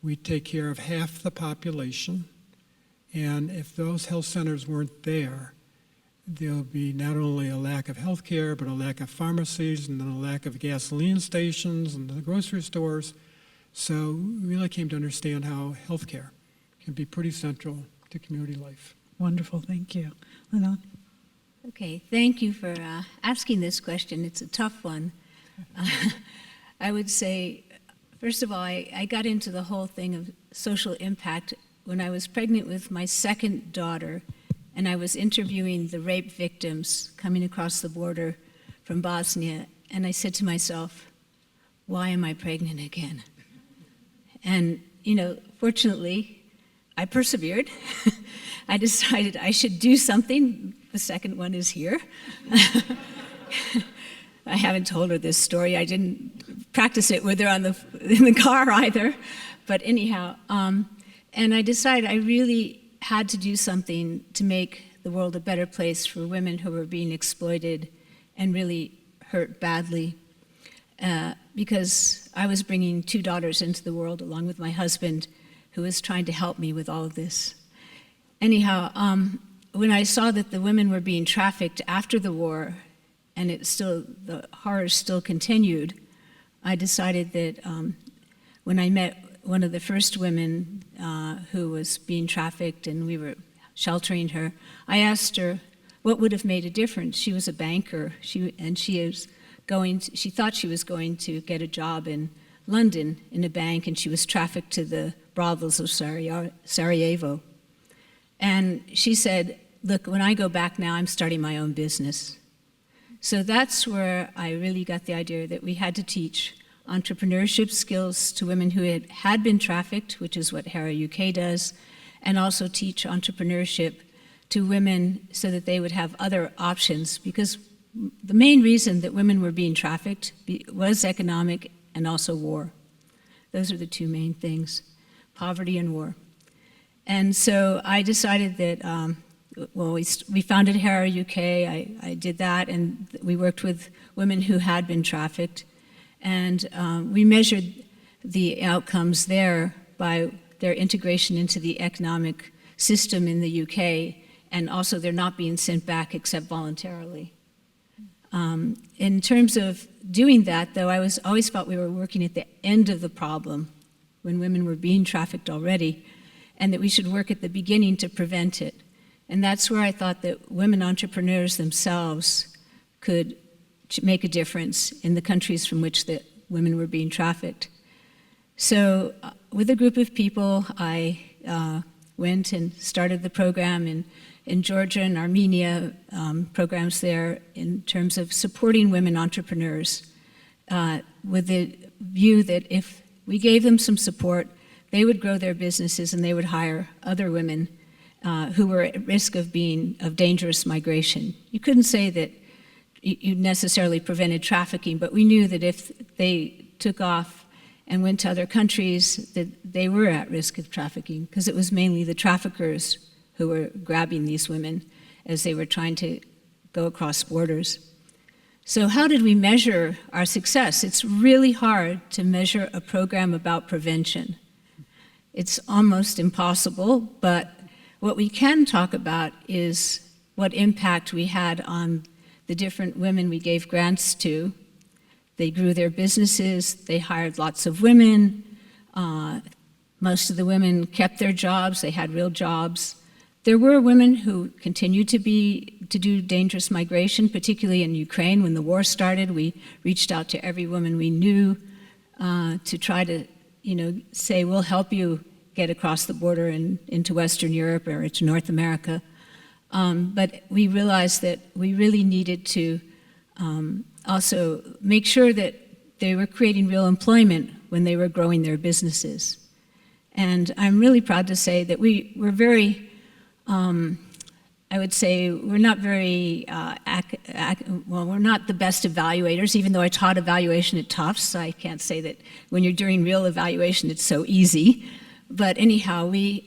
We take care of half the population, and if those health centers weren't there, there'll be not only a lack of health care, but a lack of pharmacies, and then a lack of gasoline stations and the grocery stores. So we really came to understand how health care can be pretty central to community life. Wonderful, thank you. Lynelle? Okay, thank you for asking this question. It's a tough one. I would say, first of all, I got into the whole thing of social impact when I was pregnant with my second daughter, and I was interviewing the rape victims coming across the border from Bosnia, and I said to myself, why am I pregnant again? And, fortunately, I persevered. I decided I should do something. The second one is here. I haven't told her this story. I didn't practice it with her in the car either. But anyhow, and I decided I really had to do something to make the world a better place for women who were being exploited and really hurt badly. Because I was bringing 2 daughters into the world along with my husband, who was trying to help me with all of this. Anyhow, when I saw that the women were being trafficked after the war, and the horrors still continued, I decided that when I met one of the first women who was being trafficked and we were sheltering her, I asked her what would have made a difference. She was a banker, she thought she was going to get a job in London in a bank, and she was trafficked to the brothels of Sarajevo. And she said, look, when I go back now, I'm starting my own business. So that's where I really got the idea that we had to teach entrepreneurship skills to women who had been trafficked, which is what HERA UK does, and also teach entrepreneurship to women so that they would have other options, because the main reason that women were being trafficked was economic and also war. Those are the 2 main things, poverty and war. And so I decided that, we founded HERA UK, I did that, and we worked with women who had been trafficked, and we measured the outcomes there by their integration into the economic system in the UK, and also they're not being sent back except voluntarily. In terms of doing that, though, I always felt we were working at the end of the problem when women were being trafficked already, and that we should work at the beginning to prevent it. And that's where I thought that women entrepreneurs themselves could make a difference in the countries from which the women were being trafficked. So with a group of people, I went and started the program in Georgia and Armenia, programs there in terms of supporting women entrepreneurs with the view that if we gave them some support, they would grow their businesses and they would hire other women who were at risk of dangerous migration. You couldn't say that you necessarily prevented trafficking, but we knew that if they took off and went to other countries, that they were at risk of trafficking, because it was mainly the traffickers who were grabbing these women as they were trying to go across borders. So how did we measure our success? It's really hard to measure a program about prevention. It's almost impossible, but what we can talk about is what impact we had on the different women we gave grants to. They grew their businesses, they hired lots of women, most of the women kept their jobs, they had real jobs. There were women who continued to do dangerous migration, particularly in Ukraine. When the war started, we reached out to every woman we knew to try to, say, we'll help you get across the border and into Western Europe or to North America. But we realized that we really needed to also make sure that they were creating real employment when they were growing their businesses. And I'm really proud to say that we're very, I would say we're not very, we're not the best evaluators, even though I taught evaluation at Tufts. I can't say that when you're doing real evaluation, it's so easy. But anyhow, we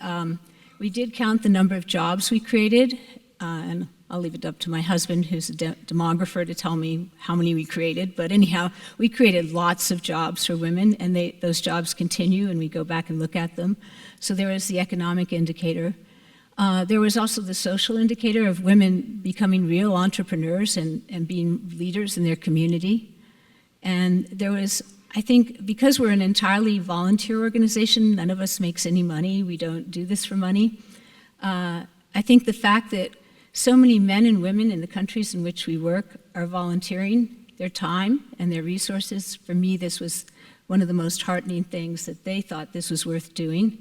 did count the number of jobs we created, and I'll leave it up to my husband, who's a demographer, to tell me how many we created. But anyhow, we created lots of jobs for women, and those jobs continue, and we go back and look at them. So there was the economic indicator. There was also the social indicator of women becoming real entrepreneurs and being leaders in their community. And there was, I think, because we're an entirely volunteer organization, none of us makes any money, we don't do this for money. I think the fact that so many men and women in the countries in which we work are volunteering their time and their resources, for me this was one of the most heartening things, that they thought this was worth doing.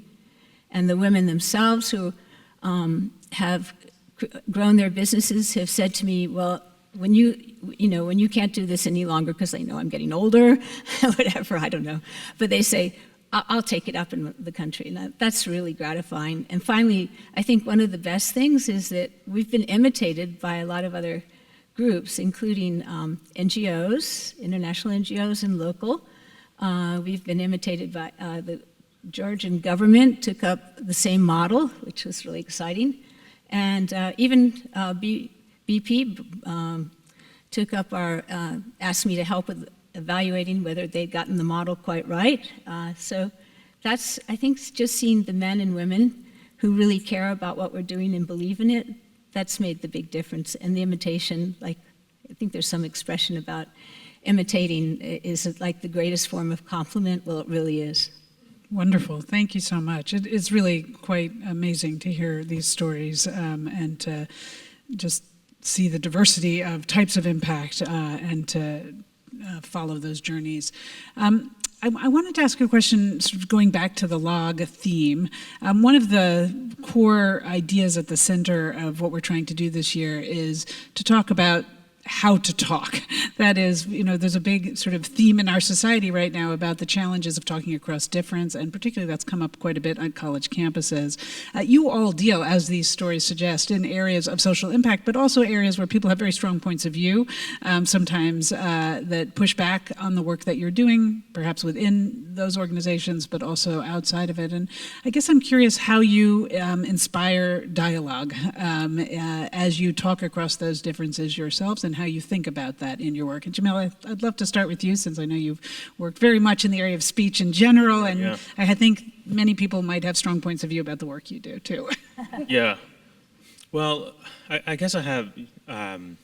And the women themselves who have grown their businesses have said to me, well, when you can't do this any longer, because they know I'm getting older, whatever, I don't know, but they say, I'll take it up in the country. And that's really gratifying. And finally, I think one of the best things is that we've been imitated by a lot of other groups, including NGOs, international NGOs and local. We've been imitated by the Georgian government took up the same model, which was really exciting. And even BP took up asked me to help with evaluating whether they'd gotten the model quite right. So that's, I think, just seeing the men and women who really care about what we're doing and believe in it, that's made the big difference. And the imitation, like, I think there's some expression about imitating is like the greatest form of compliment. Well, it really is. Wonderful. Thank you so much. It is really quite amazing to hear these stories and to just see the diversity of types of impact and to follow those journeys. I wanted to ask a question, sort of going back to the log theme. One of the core ideas at the center of what we're trying to do this year is to talk about how to talk. That is, there's a big sort of theme in our society right now about the challenges of talking across difference, and particularly that's come up quite a bit on college campuses. You all deal, as these stories suggest, in areas of social impact, but also areas where people have very strong points of view, sometimes that push back on the work that you're doing, perhaps within those organizations, but also outside of it. And I guess I'm curious how you inspire dialogue as you talk across those differences yourselves, and how you think about that in your work. And Jamil, I'd love to start with you, since I know you've worked very much in the area of speech in general, and yeah. I think many people might have strong points of view about the work you do, too. Yeah. Well, I guess I have, a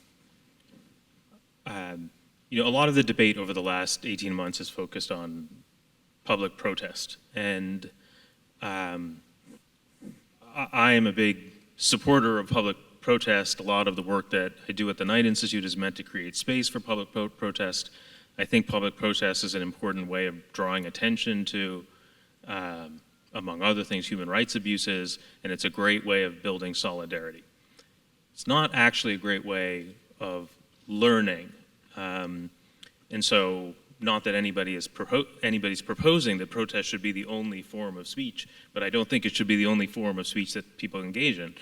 lot of the debate over the last 18 months is focused on public protest. And I am a big supporter of public protest. A lot of the work that I do at the Knight Institute is meant to create space for public protest. I think public protest is an important way of drawing attention to, among other things, human rights abuses, and it's a great way of building solidarity. It's not actually a great way of learning. And so, not that anybody's proposing that protest should be the only form of speech, but I don't think it should be the only form of speech that people engage in.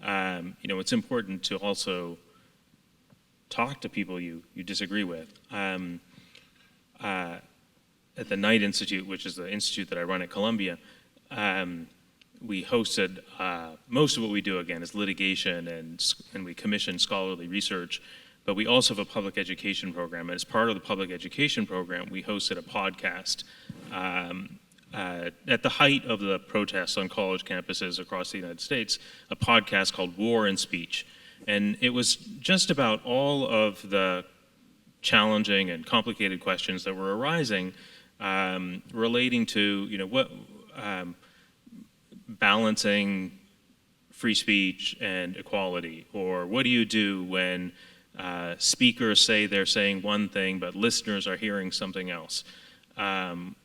It's important to also talk to people you disagree with. At the Knight Institute, which is the institute that I run at Columbia, we hosted, most of what we do, again, is litigation, and we commission scholarly research, but we also have a public education program. And as part of the public education program, we hosted a podcast at the height of the protests on college campuses across the United States, a podcast called War and Speech. And it was just about all of the challenging and complicated questions that were arising relating to, what balancing free speech and equality, or what do you do when speakers say they're saying one thing but listeners are hearing something else,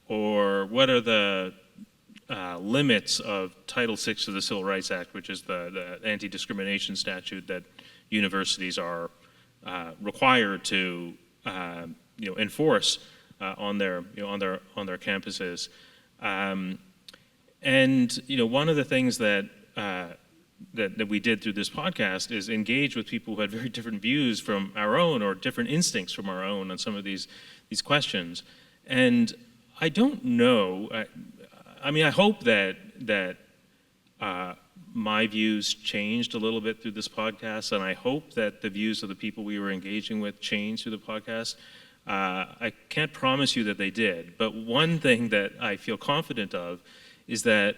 or what are the limits of Title VI of the Civil Rights Act, which is the anti-discrimination statute that universities are required to enforce on their campuses. And one of the things that we did through this podcast is engage with people who had very different views from our own, or different instincts from our own, on some of these questions. And I don't know. I hope that my views changed a little bit through this podcast, and I hope that the views of the people we were engaging with changed through the podcast. I can't promise you that they did, but one thing that I feel confident of is that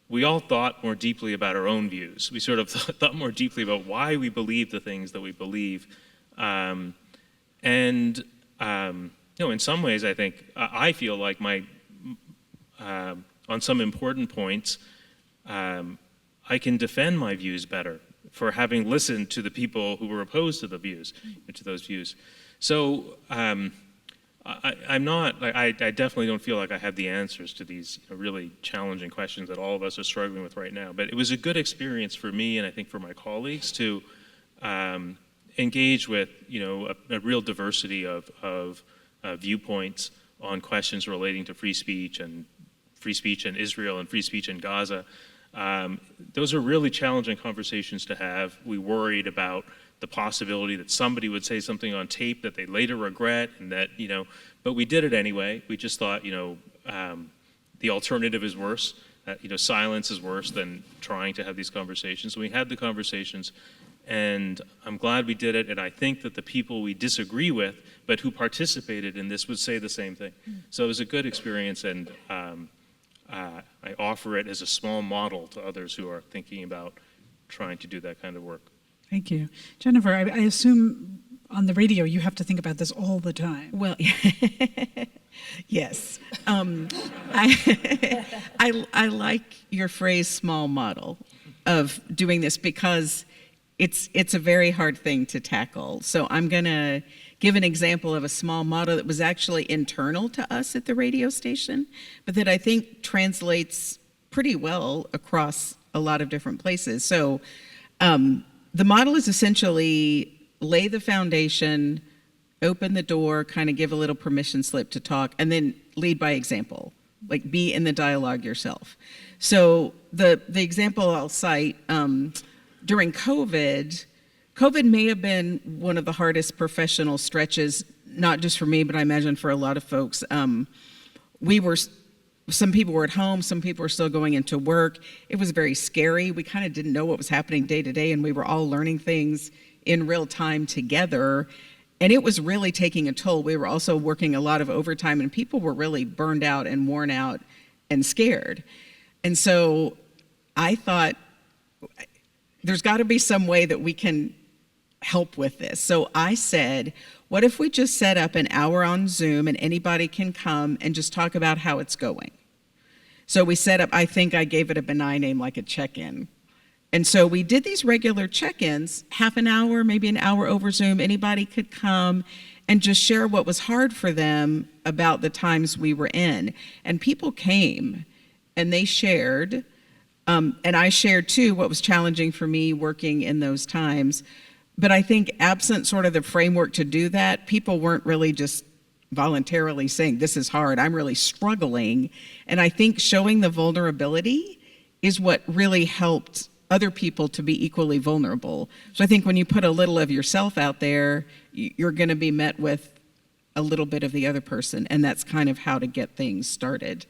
we all thought more deeply about our own views. We sort of thought more deeply about why we believe the things that we believe. In some ways, I feel like on some important points, I can defend my views better for having listened to the people who were opposed to those views. So I definitely don't feel like I have the answers to these really challenging questions that all of us are struggling with right now. But it was a good experience for me, and I think for my colleagues, to engage with a real diversity of viewpoints on questions relating to free speech in Israel and free speech in Gaza. Those are really challenging conversations to have. We worried about the possibility that somebody would say something on tape that they later regret, and that, but we did it anyway. We just thought, the alternative is worse. Silence is worse than trying to have these conversations. So we had the conversations, and I'm glad we did it, and I think that the people we disagree with, but who participated in this, would say the same thing. So it was a good experience, and I offer it as a small model to others who are thinking about trying to do that kind of work. Thank you. Jennifer, I assume on the radio you have to think about this all the time. Well, yes. I like your phrase "small model" of doing this, because it's a very hard thing to tackle. So I'm going to give an example of a small model that was actually internal to us at the radio station, but that I think translates pretty well across a lot of different places. So the model is essentially lay the foundation, open the door, kind of give a little permission slip to talk, and then lead by example, like be in the dialogue yourself. So the example I'll cite, during COVID may have been one of the hardest professional stretches, not just for me, but I imagine for a lot of folks. Some people were at home, some people were still going into work. It was very scary. We kind of didn't know what was happening day to day, and we were all learning things in real time together. And it was really taking a toll. We were also working a lot of overtime, and people were really burned out and worn out and scared. And so I thought, there's got to be some way that we can help with this. So I said, what if we just set up an hour on Zoom and anybody can come and just talk about how it's going? So we set up, I think I gave it a benign name, like a check-in. And so we did these regular check-ins, half an hour, maybe an hour over Zoom. Anybody could come and just share what was hard for them about the times we were in. And people came and they shared, and I shared too what was challenging for me working in those times. But I think absent sort of the framework to do that, people weren't really just voluntarily saying, this is hard, I'm really struggling. And I think showing the vulnerability is what really helped other people to be equally vulnerable. So I think when you put a little of yourself out there, you're going to be met with a little bit of the other person, and that's kind of how to get things started.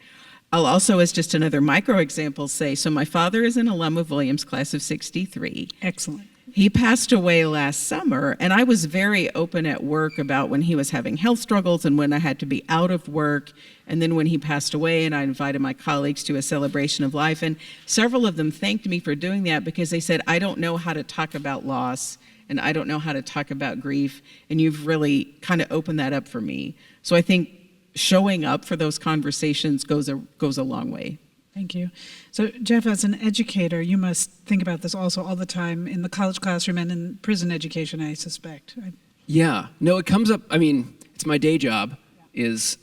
I'll also, as just another micro example, say, so my father is an alum of Williams, class of 63. Excellent. He passed away last summer, and I was very open at work about when he was having health struggles and when I had to be out of work, and then when he passed away, and I invited my colleagues to a celebration of life, and several of them thanked me for doing that because they said, I don't know how to talk about loss, and I don't know how to talk about grief, and you've really kind of opened that up for me. So I think showing up for those conversations goes a long way. Thank you. So, Jeff, as an educator, you must think about this also all the time in the college classroom and in prison education, I suspect. Yeah. No, it comes up, I mean, it's my day job, is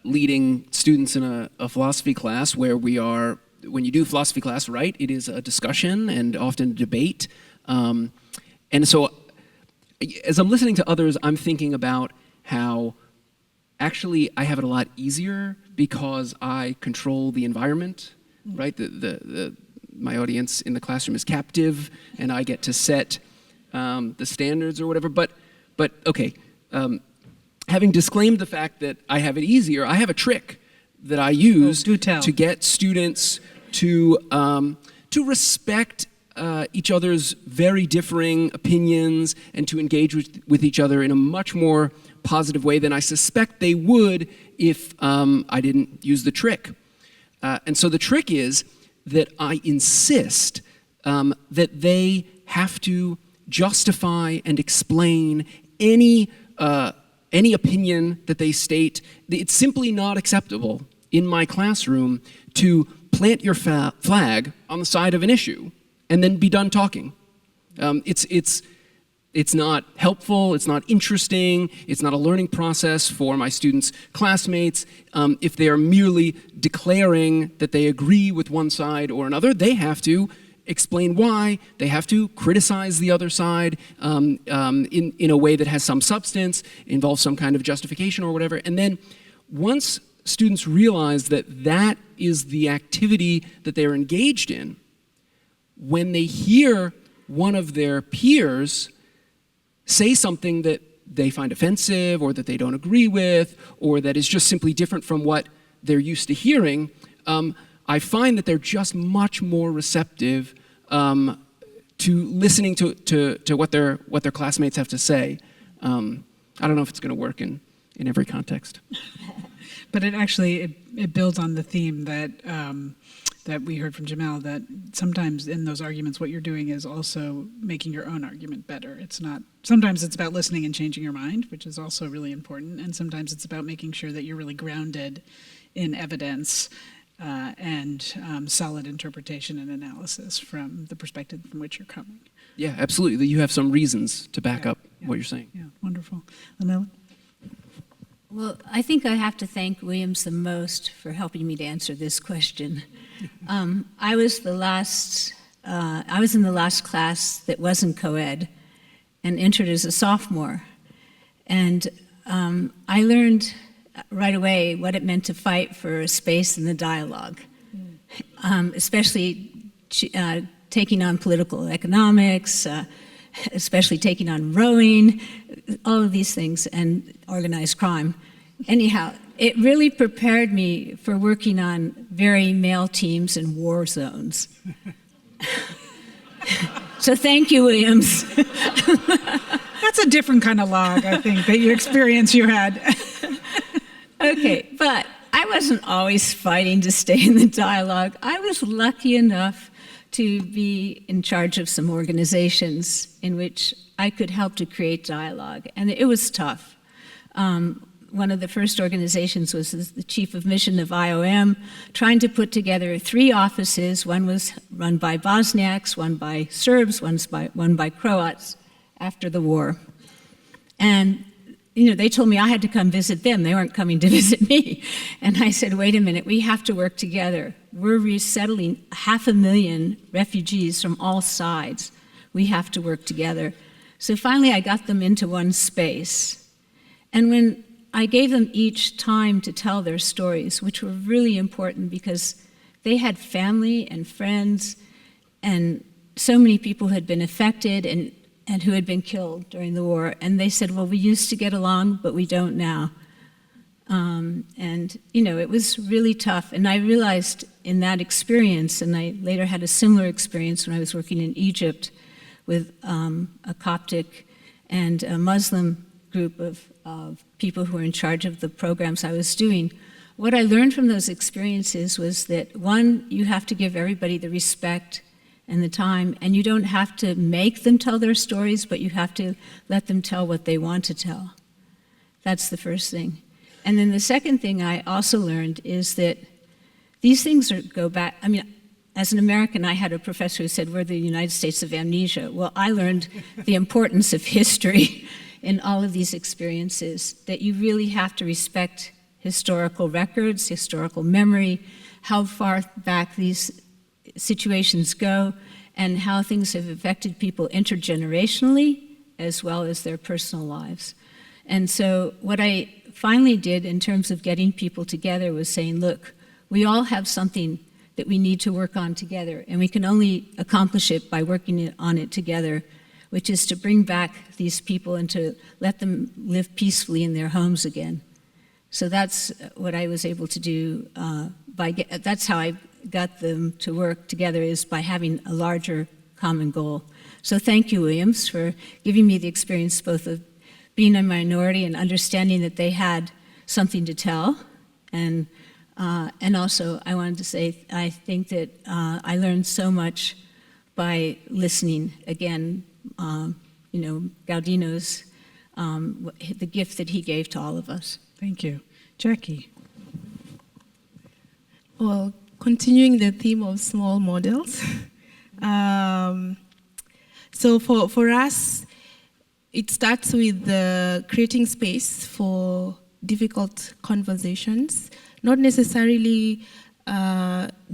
leading students in a philosophy class where we are, when you do philosophy class, right, it is a discussion and often a debate. And so, as I'm listening to others, I'm thinking about how actually I have it a lot easier because I control the environment, right? My audience in the classroom is captive, and I get to set the standards or whatever. But okay, having disclaimed the fact that I have it easier, I have a trick that I use to get students to respect each other's very differing opinions and to engage with each other in a much more positive way than I suspect they would if I didn't use the trick. And so the trick is that I insist that they have to justify and explain any opinion that they state. It's simply not acceptable in my classroom to plant your flag on the side of an issue and then be done talking. It's not helpful, it's not interesting, it's not a learning process for my students' classmates. If they are merely declaring that they agree with one side or another, they have to explain why, they have to criticize the other side in a way that has some substance, involves some kind of justification or whatever. And then once students realize that that is the activity that they're engaged in, when they hear one of their peers say something that they find offensive or that they don't agree with or that is just simply different from what they're used to hearing, I find that they're just much more receptive to listening to what their classmates have to say. I don't know if it's going to work in every context. But it actually builds on the theme that that we heard from Jamel, that sometimes in those arguments what you're doing is also making your own argument better. It's not, sometimes it's about listening and changing your mind, which is also really important, and sometimes it's about making sure that you're really grounded in evidence and solid interpretation and analysis from the perspective from which you're coming. Yeah, absolutely. You have some reasons to back up what you're saying. Yeah, wonderful. Lamela? Well, I think I have to thank Williams the most for helping me to answer this question. I was in the last class that wasn't co-ed and entered as a sophomore. And I learned right away what it meant to fight for a space in the dialogue, especially taking on political economics, especially taking on rowing, all of these things, and organized crime. Anyhow, it really prepared me for working on very male teams in war zones. So thank you, Williams. That's a different kind of log, I think, that you had. Okay, but I wasn't always fighting to stay in the dialogue. I was lucky enough to be in charge of some organizations in which I could help to create dialogue, and it was tough. One of the first organizations was the chief of mission of IOM, trying to put together 3 offices. One was run by Bosniaks, one by Serbs, one by Croats after the war. And they told me I had to come visit them. They weren't coming to visit me. And I said, wait a minute, we have to work together. We're resettling 500,000 refugees from all sides. We have to work together. So finally I got them into one space. And when I gave them each time to tell their stories, which were really important because they had family and friends and so many people had been affected and who had been killed during the war. And they said, well, we used to get along, but we don't now. And, you know, it was really tough. And I realized in that experience, and I later had a similar experience when I was working in Egypt with a Coptic and a Muslim group of people who were in charge of the programs I was doing. What I learned from those experiences was that, one, you have to give everybody the respect and the time, and you don't have to make them tell their stories, but you have to let them tell what they want to tell. That's the first thing. And then the second thing I also learned is that these things go back. I mean, as an American, I had a professor who said, we're the United States of amnesia. Well, I learned the importance of history in all of these experiences, that you really have to respect historical records, historical memory, how far back these situations go, and how things have affected people intergenerationally as well as their personal lives. And so what I finally did in terms of getting people together was saying, look, we all have something that we need to work on together, and we can only accomplish it by working on it together, which is to bring back these people and to let them live peacefully in their homes again. So that's what I was able to do. That's how I got them to work together, is by having a larger common goal. So thank you, Williams, for giving me the experience both of being a minority and understanding that they had something to tell. And also, I wanted to say, I think that I learned so much by listening. Again, you know, Gaudino's, the gift that he gave to all of us. Thank you. Jackie. Well, continuing the theme of small models. So for us, it starts with creating space for difficult conversations, not necessarily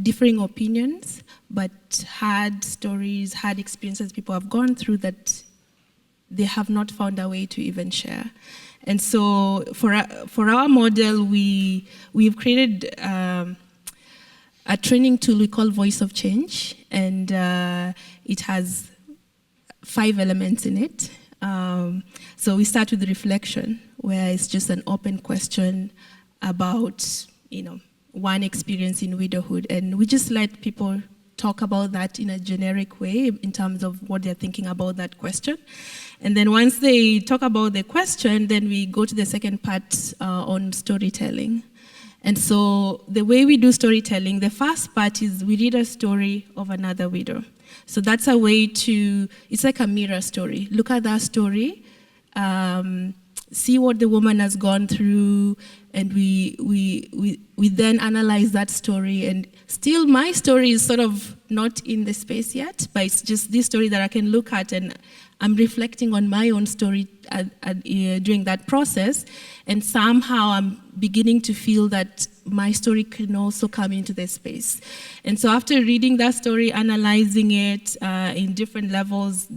differing opinions, but hard stories, hard experiences people have gone through that they have not found a way to even share. And so for our model, we've created a training tool we call Voice of Change, and it has 5 elements in it. So we start with reflection, where it's just an open question about, you know, one experience in widowhood, and we just let people talk about that in a generic way in terms of what they're thinking about that question. And then once they talk about the question, then we go to the second part on storytelling. And so the way we do storytelling, the first part is we read a story of another widow. So that's a way to, it's like a mirror story. Look at that story, see what the woman has gone through, and we then analyze that story. And still my story is sort of not in the space yet, but it's just this story that I can look at, and I'm reflecting on my own story during that process, and somehow I'm beginning to feel that my story can also come into this space. And so after reading that story, analyzing it in different levels,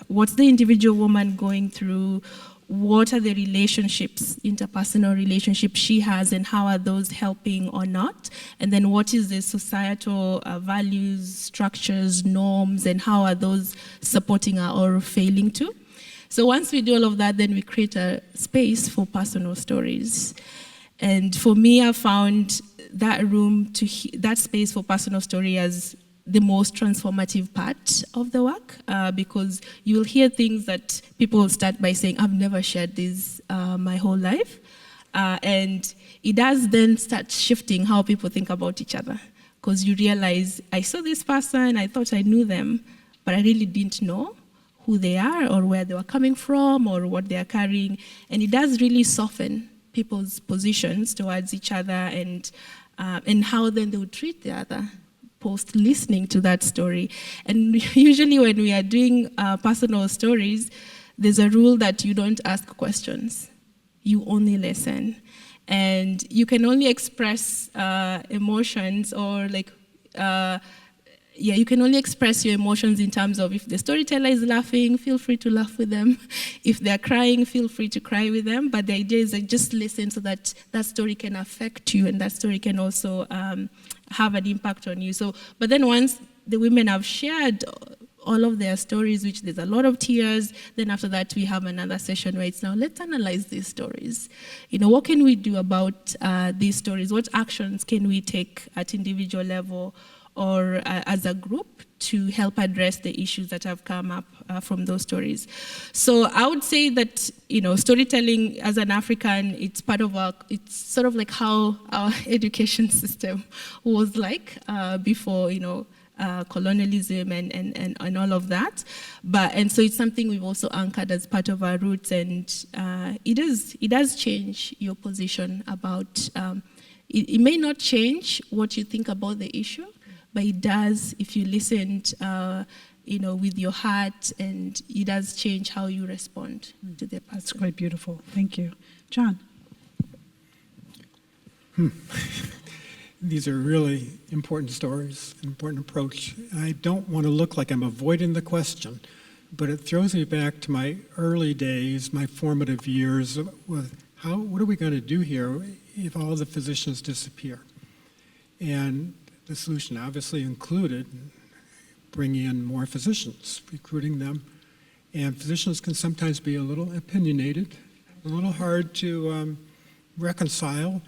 what's the individual woman going through, what are the relationships, interpersonal relationships she has, and how are those helping or not? And then what is the societal values, structures, norms, and how are those supporting her or failing to? So once we do all of that, then we create a space for personal stories. And for me, I found that that space for personal story as the most transformative part of the work, because you'll hear things that people will start by saying, I've never shared this my whole life. And it does then start shifting how people think about each other, because you realize, I saw this person, I thought I knew them, but I really didn't know who they are or where they were coming from or what they are carrying. And it does really soften people's positions towards each other, and how then they would treat the other post listening to that story. And usually when we are doing personal stories, there's a rule that you don't ask questions, you only listen. And you can only express emotions, or you can only express your emotions in terms of, if the storyteller is laughing, feel free to laugh with them. If they're crying, feel free to cry with them. But the idea is that just listen so that that story can affect you, and that story can also have an impact on you. So, but then once the women have shared all of their stories, which there's a lot of tears. Then after that, we have another session where it's now, let's analyze these stories. What can we do about these stories? What actions can we take at individual level or as a group to help address the issues that have come up from those stories? So I would say that, storytelling as an African, it's it's sort of like how our education system was like before, colonialism and all of that. And so it's something we've also anchored as part of our roots, and it does change your position about, it may not change what you think about the issue, but it does if you listened with your heart, and it does change how you respond to the person. That's quite beautiful. Thank you. John? These are really important stories, an important approach. I don't want to look like I'm avoiding the question, but it throws me back to my early days, my formative years with what are we going to do here if all the physicians disappear? And the solution obviously included bringing in more physicians, recruiting them. And physicians can sometimes be a little opinionated, a little hard to reconcile,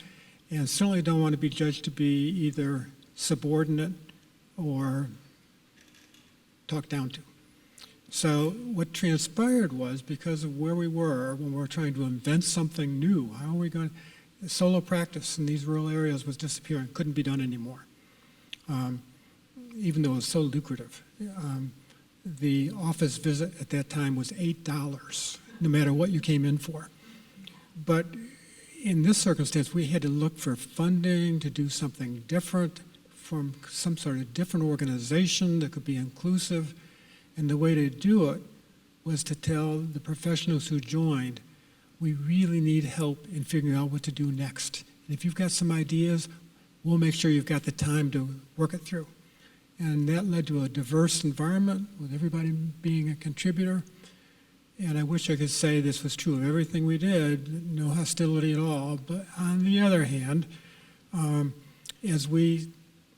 and certainly don't want to be judged to be either subordinate or talked down to. So what transpired was, because of where we were when we were trying to invent something new, how are we going to, solo practice in these rural areas was disappearing, couldn't be done anymore. Even though it was so lucrative. The office visit at that time was $8, no matter what you came in for. But in this circumstance, we had to look for funding to do something different from some sort of different organization that could be inclusive. And the way to do it was to tell the professionals who joined, we really need help in figuring out what to do next. And if you've got some ideas, we'll make sure you've got the time to work it through. And that led to a diverse environment with everybody being a contributor. And I wish I could say this was true of everything we did, no hostility at all. But on the other hand, as we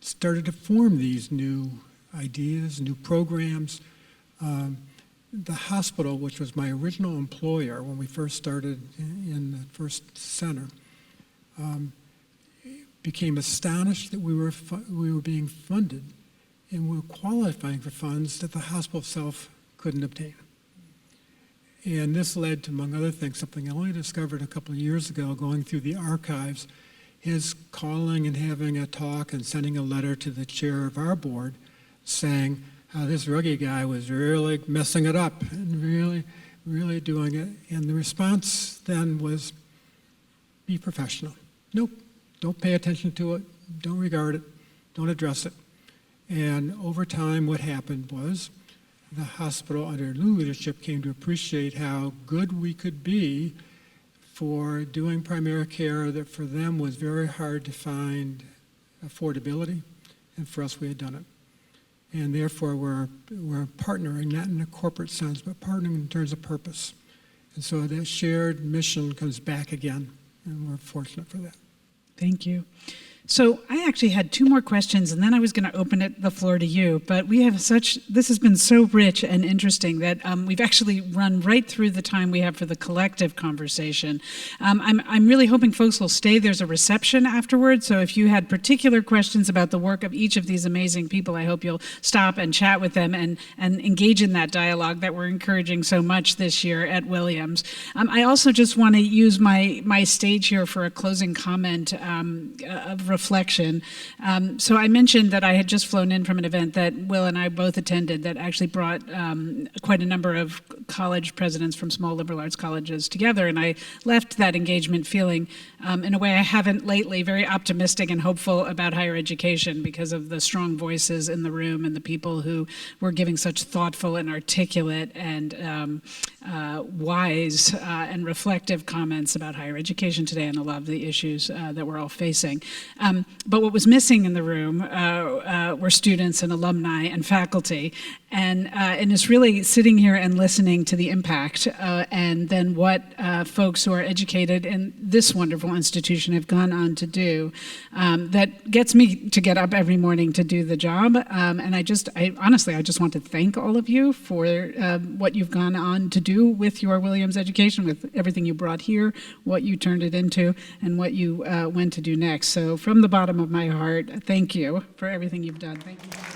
started to form these new ideas, new programs, the hospital, which was my original employer when we first started in the first center, became astonished that we were being funded and we were qualifying for funds that the hospital itself couldn't obtain. And this led to, among other things, something I only discovered a couple of years ago, going through the archives, his calling and having a talk and sending a letter to the chair of our board saying how this Ruggie guy was really messing it up and really doing it. And the response then was, be professional. Nope, don't pay attention to it, don't regard it, don't address it. And over time, what happened was the hospital, under new leadership, came to appreciate how good we could be for doing primary care that for them was very hard to find affordability, and for us, we had done it. And therefore, we're partnering, not in a corporate sense, but partnering in terms of purpose. And so that shared mission comes back again, and we're fortunate for that. Thank you. So I actually had two more questions, and then I was going to open the floor to you. But we have this has been so rich and interesting that we've actually run right through the time we have for the collective conversation. I'm really hoping folks will stay. There's a reception afterwards, so if you had particular questions about the work of each of these amazing people, I hope you'll stop and chat with them and engage in that dialogue that we're encouraging so much this year at Williams. I also just want to use my stage here for a closing comment of reflection. So I mentioned that I had just flown in from an event that Will and I both attended that actually brought quite a number of college presidents from small liberal arts colleges together, and I left that engagement feeling, in a way I haven't lately, very optimistic and hopeful about higher education because of the strong voices in the room and the people who were giving such thoughtful and articulate and wise and reflective comments about higher education today and a lot of the issues that we're all facing. But what was missing in the room were students and alumni and faculty. And it's really sitting here and listening to the impact and then what folks who are educated in this wonderful institution have gone on to do that gets me to get up every morning to do the job. And honestly, I just want to thank all of you for what you've gone on to do with your Williams education, with everything you brought here, what you turned it into, and what you went to do next. So from the bottom of my heart, thank you for everything you've done. Thank you.